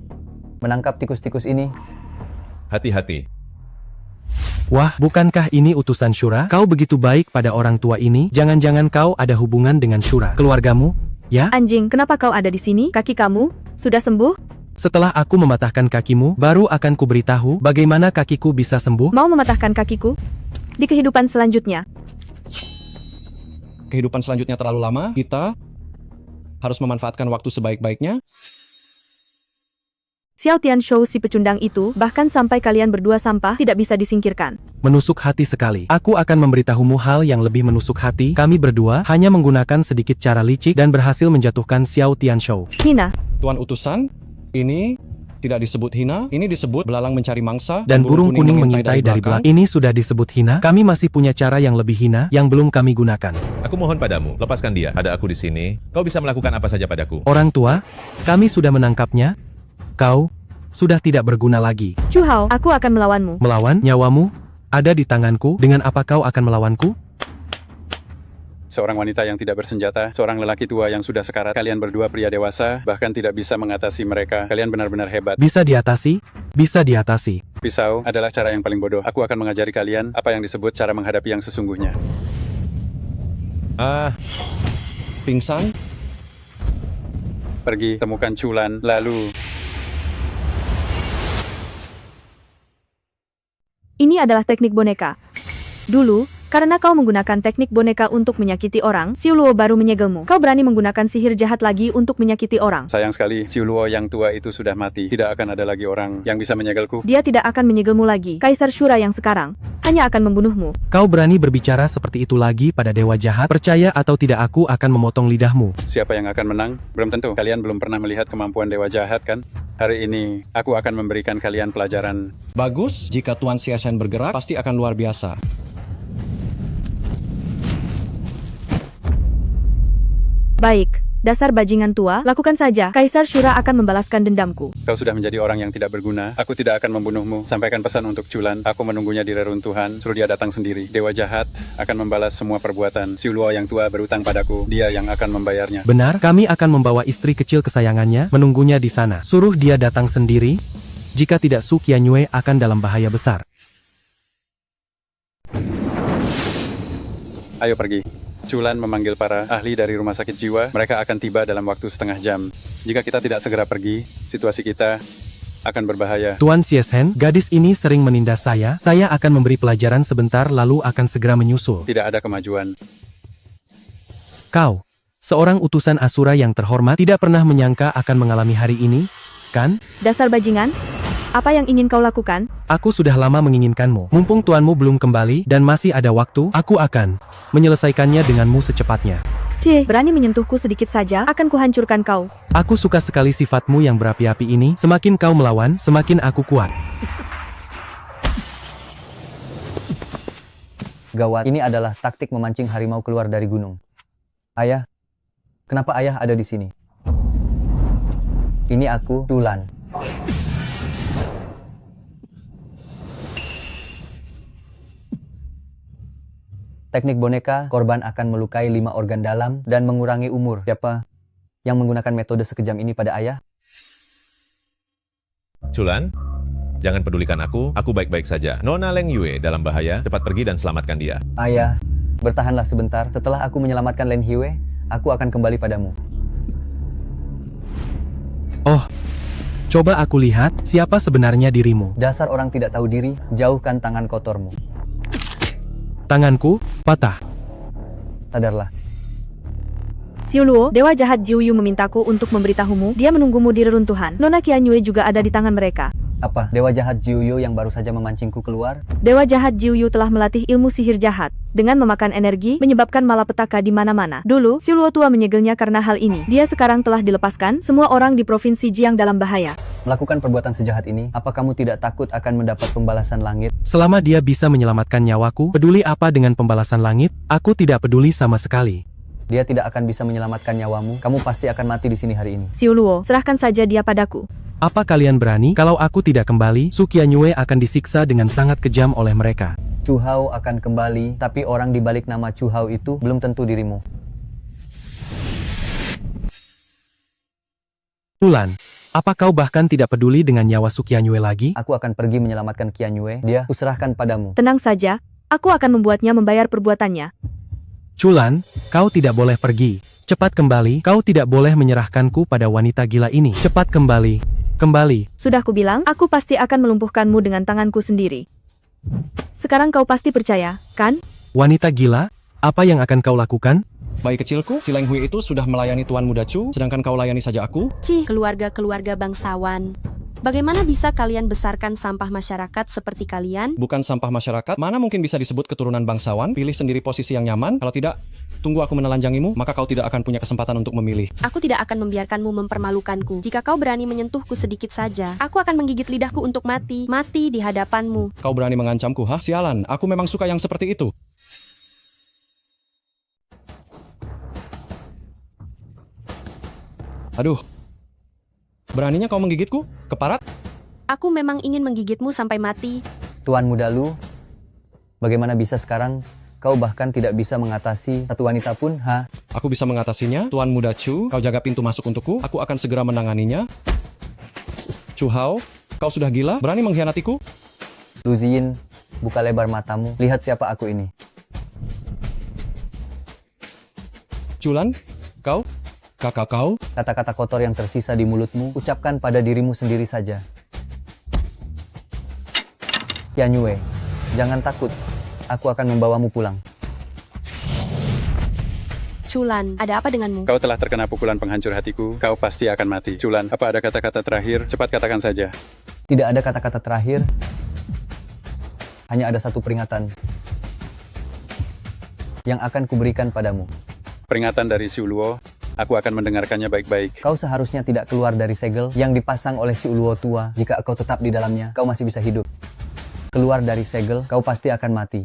menangkap tikus-tikus ini. Hati-hati. Wah, bukankah ini utusan Shura? Kau begitu baik pada orang tua ini? Jangan-jangan kau ada hubungan dengan Shura, keluargamu? Ya? Anjing, kenapa kau ada di sini? Kaki kamu sudah sembuh? Setelah aku mematahkan kakimu, baru akan kuberitahu bagaimana kakiku bisa sembuh. Mau mematahkan kakiku? Di kehidupan selanjutnya. Kehidupan selanjutnya terlalu lama, kita harus memanfaatkan waktu sebaik-baiknya. Xiao Tian Shou si pecundang itu, bahkan sampai kalian berdua sampah, tidak bisa disingkirkan. Menusuk hati sekali. Aku akan memberitahumu hal yang lebih menusuk hati. Kami berdua hanya menggunakan sedikit cara licik dan berhasil menjatuhkan Xiao Tian Shou. Hina. Tuan utusan, ini tidak disebut hina, ini disebut belalang mencari mangsa. Dan burung kuning mengintai dari belakang. Ini sudah disebut hina. Kami masih punya cara yang lebih hina, yang belum kami gunakan. Aku mohon padamu, lepaskan dia. Ada aku di sini. Kau bisa melakukan apa saja padaku. Orang tua, kami sudah menangkapnya. Kau sudah tidak berguna lagi. Chu Hao, aku akan melawanmu. Melawan? Nyawamu ada di tanganku. Dengan apa kau akan melawanku? Seorang wanita yang tidak bersenjata, seorang lelaki tua yang sudah sekarat. Kalian berdua pria dewasa, bahkan tidak bisa mengatasi mereka. Kalian benar-benar hebat. Bisa diatasi? Bisa diatasi. Pisau adalah cara yang paling bodoh. Aku akan mengajari kalian apa yang disebut cara menghadapi yang sesungguhnya. Pingsan? Pergi, temukan Chulan, lalu... Ini adalah teknik boneka. Dulu, karena kau menggunakan teknik boneka untuk menyakiti orang, Xiu Luo baru menyegelmu. Kau berani menggunakan sihir jahat lagi untuk menyakiti orang. Sayang sekali, Xiu Luo yang tua itu sudah mati. Tidak akan ada lagi orang yang bisa menyegelku. Dia tidak akan menyegelmu lagi. Kaisar Shura yang sekarang hanya akan membunuhmu. Kau berani berbicara seperti itu lagi pada dewa jahat? Percaya atau tidak, aku akan memotong lidahmu. Siapa yang akan menang? Belum tentu. Kalian belum pernah melihat kemampuan dewa jahat, kan? Hari ini, aku akan memberikan kalian pelajaran. Bagus, jika Tuan Xiashen bergerak, pasti akan luar biasa. Baik, dasar bajingan tua, lakukan saja. Kaisar Shura akan membalaskan dendamku. Kau sudah menjadi orang yang tidak berguna. Aku tidak akan membunuhmu. Sampaikan pesan untuk Chulan. Aku menunggunya di reruntuhan. Suruh dia datang sendiri. Dewa jahat akan membalas semua perbuatan. Xiu Luo yang tua berutang padaku. Dia yang akan membayarnya. Benar, kami akan membawa istri kecil kesayangannya, menunggunya di sana. Suruh dia datang sendiri. Jika tidak, Su Qianyue akan dalam bahaya besar. Ayo pergi. Chulan memanggil para ahli dari rumah sakit jiwa. Mereka akan tiba dalam waktu setengah jam. Jika kita tidak segera pergi, situasi kita akan berbahaya. Tuan Xieshen, gadis ini sering menindas saya. Saya akan memberi pelajaran sebentar lalu akan segera menyusul. Tidak ada kemajuan. Kau, seorang utusan Asura yang terhormat, tidak pernah menyangka akan mengalami hari ini, kan? Dasar bajingan, apa yang ingin kau lakukan? Aku sudah lama menginginkanmu. Mumpung tuanmu belum kembali dan masih ada waktu, aku akan menyelesaikannya denganmu secepatnya. Cih, berani menyentuhku sedikit saja, akan kuhancurkan kau. Aku suka sekali sifatmu yang berapi-api ini. Semakin kau melawan, semakin aku kuat. Gawat, ini adalah taktik memancing harimau keluar dari gunung. Ayah, kenapa ayah ada di sini? Ini aku, Chulan. Teknik boneka, korban akan melukai 5 organ dalam dan mengurangi umur. Siapa yang menggunakan metode sekejam ini pada ayah? Chulan, jangan pedulikan aku baik-baik saja. Nona Leng Yue dalam bahaya, cepat pergi dan selamatkan dia. Ayah, bertahanlah sebentar. Setelah aku menyelamatkan Leng Yue, aku akan kembali padamu. Oh, coba aku lihat siapa sebenarnya dirimu. Dasar orang tidak tahu diri, jauhkan tangan kotormu. Tanganku patah. Sadarlah. Xiu Luo, dewa jahat Jiu Yu memintaku untuk memberitahumu, dia menunggumu di reruntuhan. Nona Qianyue juga ada di tangan mereka. Apa? Dewa jahat Jiu Yu yang baru saja memancingku keluar? Dewa jahat Jiu Yu telah melatih ilmu sihir jahat. Dengan memakan energi, menyebabkan malapetaka di mana-mana. Dulu, Xiu Luo tua menyegelnya karena hal ini. Dia sekarang telah dilepaskan, semua orang di Provinsi Jiang dalam bahaya. Melakukan perbuatan sejahat ini, apa kamu tidak takut akan mendapat pembalasan langit? Selama dia bisa menyelamatkan nyawaku, peduli apa dengan pembalasan langit? Aku tidak peduli sama sekali. Dia tidak akan bisa menyelamatkan nyawamu. Kamu pasti akan mati di sini hari ini. Xiu Luo, serahkan saja dia padaku. Apa kalian berani? Kalau aku tidak kembali, Su Qianyue akan disiksa dengan sangat kejam oleh mereka. Chu Hao akan kembali, tapi orang di balik nama Chu Hao itu belum tentu dirimu. Chulan, apa kau bahkan tidak peduli dengan nyawa Su Qianyue lagi? Aku akan pergi menyelamatkan Qianyue. Dia kuserahkan padamu. Tenang saja, aku akan membuatnya membayar perbuatannya. Chulan, kau tidak boleh pergi. Cepat kembali, kau tidak boleh menyerahkanku pada wanita gila ini. Cepat kembali. Kembali. Sudah kubilang, aku pasti akan melumpuhkanmu dengan tanganku sendiri. Sekarang kau pasti percaya, kan? Wanita gila, apa yang akan kau lakukan? Bayi kecilku, si Leng Hui itu sudah melayani Tuan Muda Chu, sedangkan kau layani saja aku. Cih, keluarga-keluarga bangsawan. Bagaimana bisa kalian besarkan sampah masyarakat seperti kalian? Bukan sampah masyarakat, mana mungkin bisa disebut keturunan bangsawan? Pilih sendiri posisi yang nyaman, kalau tidak, tunggu aku menelanjangimu, maka kau tidak akan punya kesempatan untuk memilih. Aku tidak akan membiarkanmu mempermalukanku. Jika kau berani menyentuhku sedikit saja, aku akan menggigit lidahku untuk mati. Mati di hadapanmu. Kau berani mengancamku, hah? Sialan, aku memang suka yang seperti itu. Aduh. Beraninya kau menggigitku? Keparat? Aku memang ingin menggigitmu sampai mati. Tuan Muda Lu, bagaimana bisa sekarang kau bahkan tidak bisa mengatasi satu wanita pun, ha? Aku bisa mengatasinya. Tuan Muda Chu, kau jaga pintu masuk untukku. Aku akan segera menanganinya. Chu Hao, kau sudah gila? Berani mengkhianatiku? Lu Ziyin, buka lebar matamu. Lihat siapa aku ini. Chulan, kau? Kakak kau? Kata-kata kotor yang tersisa di mulutmu, ucapkan pada dirimu sendiri saja. Qianyue, jangan takut. Aku akan membawamu pulang. Chulan, ada apa denganmu? Kau telah terkena pukulan penghancur hatiku, kau pasti akan mati. Chulan, apa ada kata-kata terakhir? Cepat katakan saja. Tidak ada kata-kata terakhir. Hanya ada satu peringatan yang akan kuberikan padamu. Peringatan dari Xiu Luo. Aku akan mendengarkannya baik-baik. Kau seharusnya tidak keluar dari segel yang dipasang oleh Xiu Luo tua. Jika kau tetap di dalamnya, kau masih bisa hidup. Keluar dari segel, kau pasti akan mati.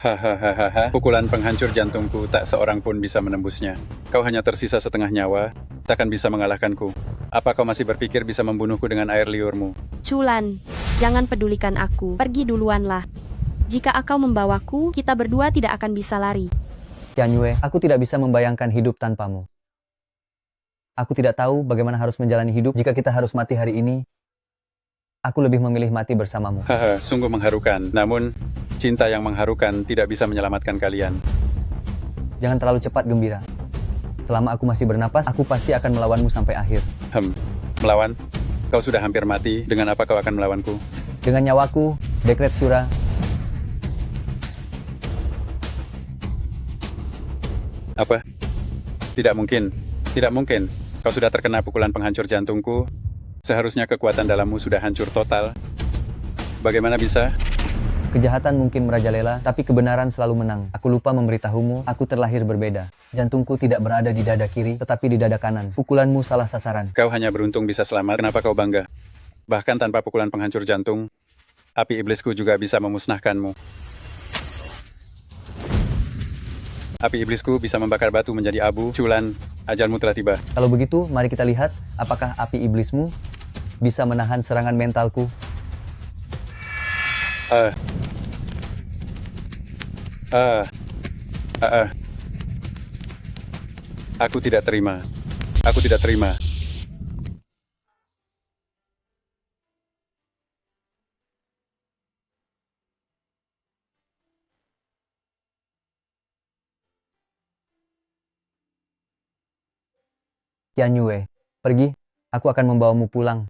Hahaha, pukulan penghancur jantungku tak seorang pun bisa menembusnya. Kau hanya tersisa setengah nyawa, takkan bisa mengalahkanku. Apa kau masih berpikir bisa membunuhku dengan air liurmu? Chulan, jangan pedulikan aku. Pergi duluanlah. Jika kau membawaku, kita berdua tidak akan bisa lari. Qianyue, aku tidak bisa membayangkan hidup tanpamu. Aku tidak tahu bagaimana harus menjalani hidup jika kita harus mati hari ini. Aku lebih memilih mati bersamamu. Haha, sungguh mengharukan. Namun, cinta yang mengharukan tidak bisa menyelamatkan kalian. Jangan terlalu cepat gembira. Selama aku masih bernapas, aku pasti akan melawanmu sampai akhir. Melawan? Kau sudah hampir mati, dengan apa kau akan melawanku? Dengan nyawaku, dekret Shura. Apa? Tidak mungkin. Tidak mungkin. Kau sudah terkena pukulan penghancur jantungku. Seharusnya kekuatan dalammu sudah hancur total. Bagaimana bisa? Kejahatan mungkin merajalela, tapi kebenaran selalu menang. Aku lupa memberitahumu, aku terlahir berbeda. Jantungku tidak berada di dada kiri, tetapi di dada kanan. Pukulanmu salah sasaran. Kau hanya beruntung bisa selamat. Kenapa kau bangga? Bahkan tanpa pukulan penghancur jantung, api iblisku juga bisa memusnahkanmu. Api iblisku bisa membakar batu menjadi abu. Chulan, ajalmu telah tiba. Kalau begitu, mari kita lihat apakah api iblismu bisa menahan serangan mentalku. Aku tidak terima. Aku tidak terima. Qianyue, pergi. Aku akan membawamu pulang.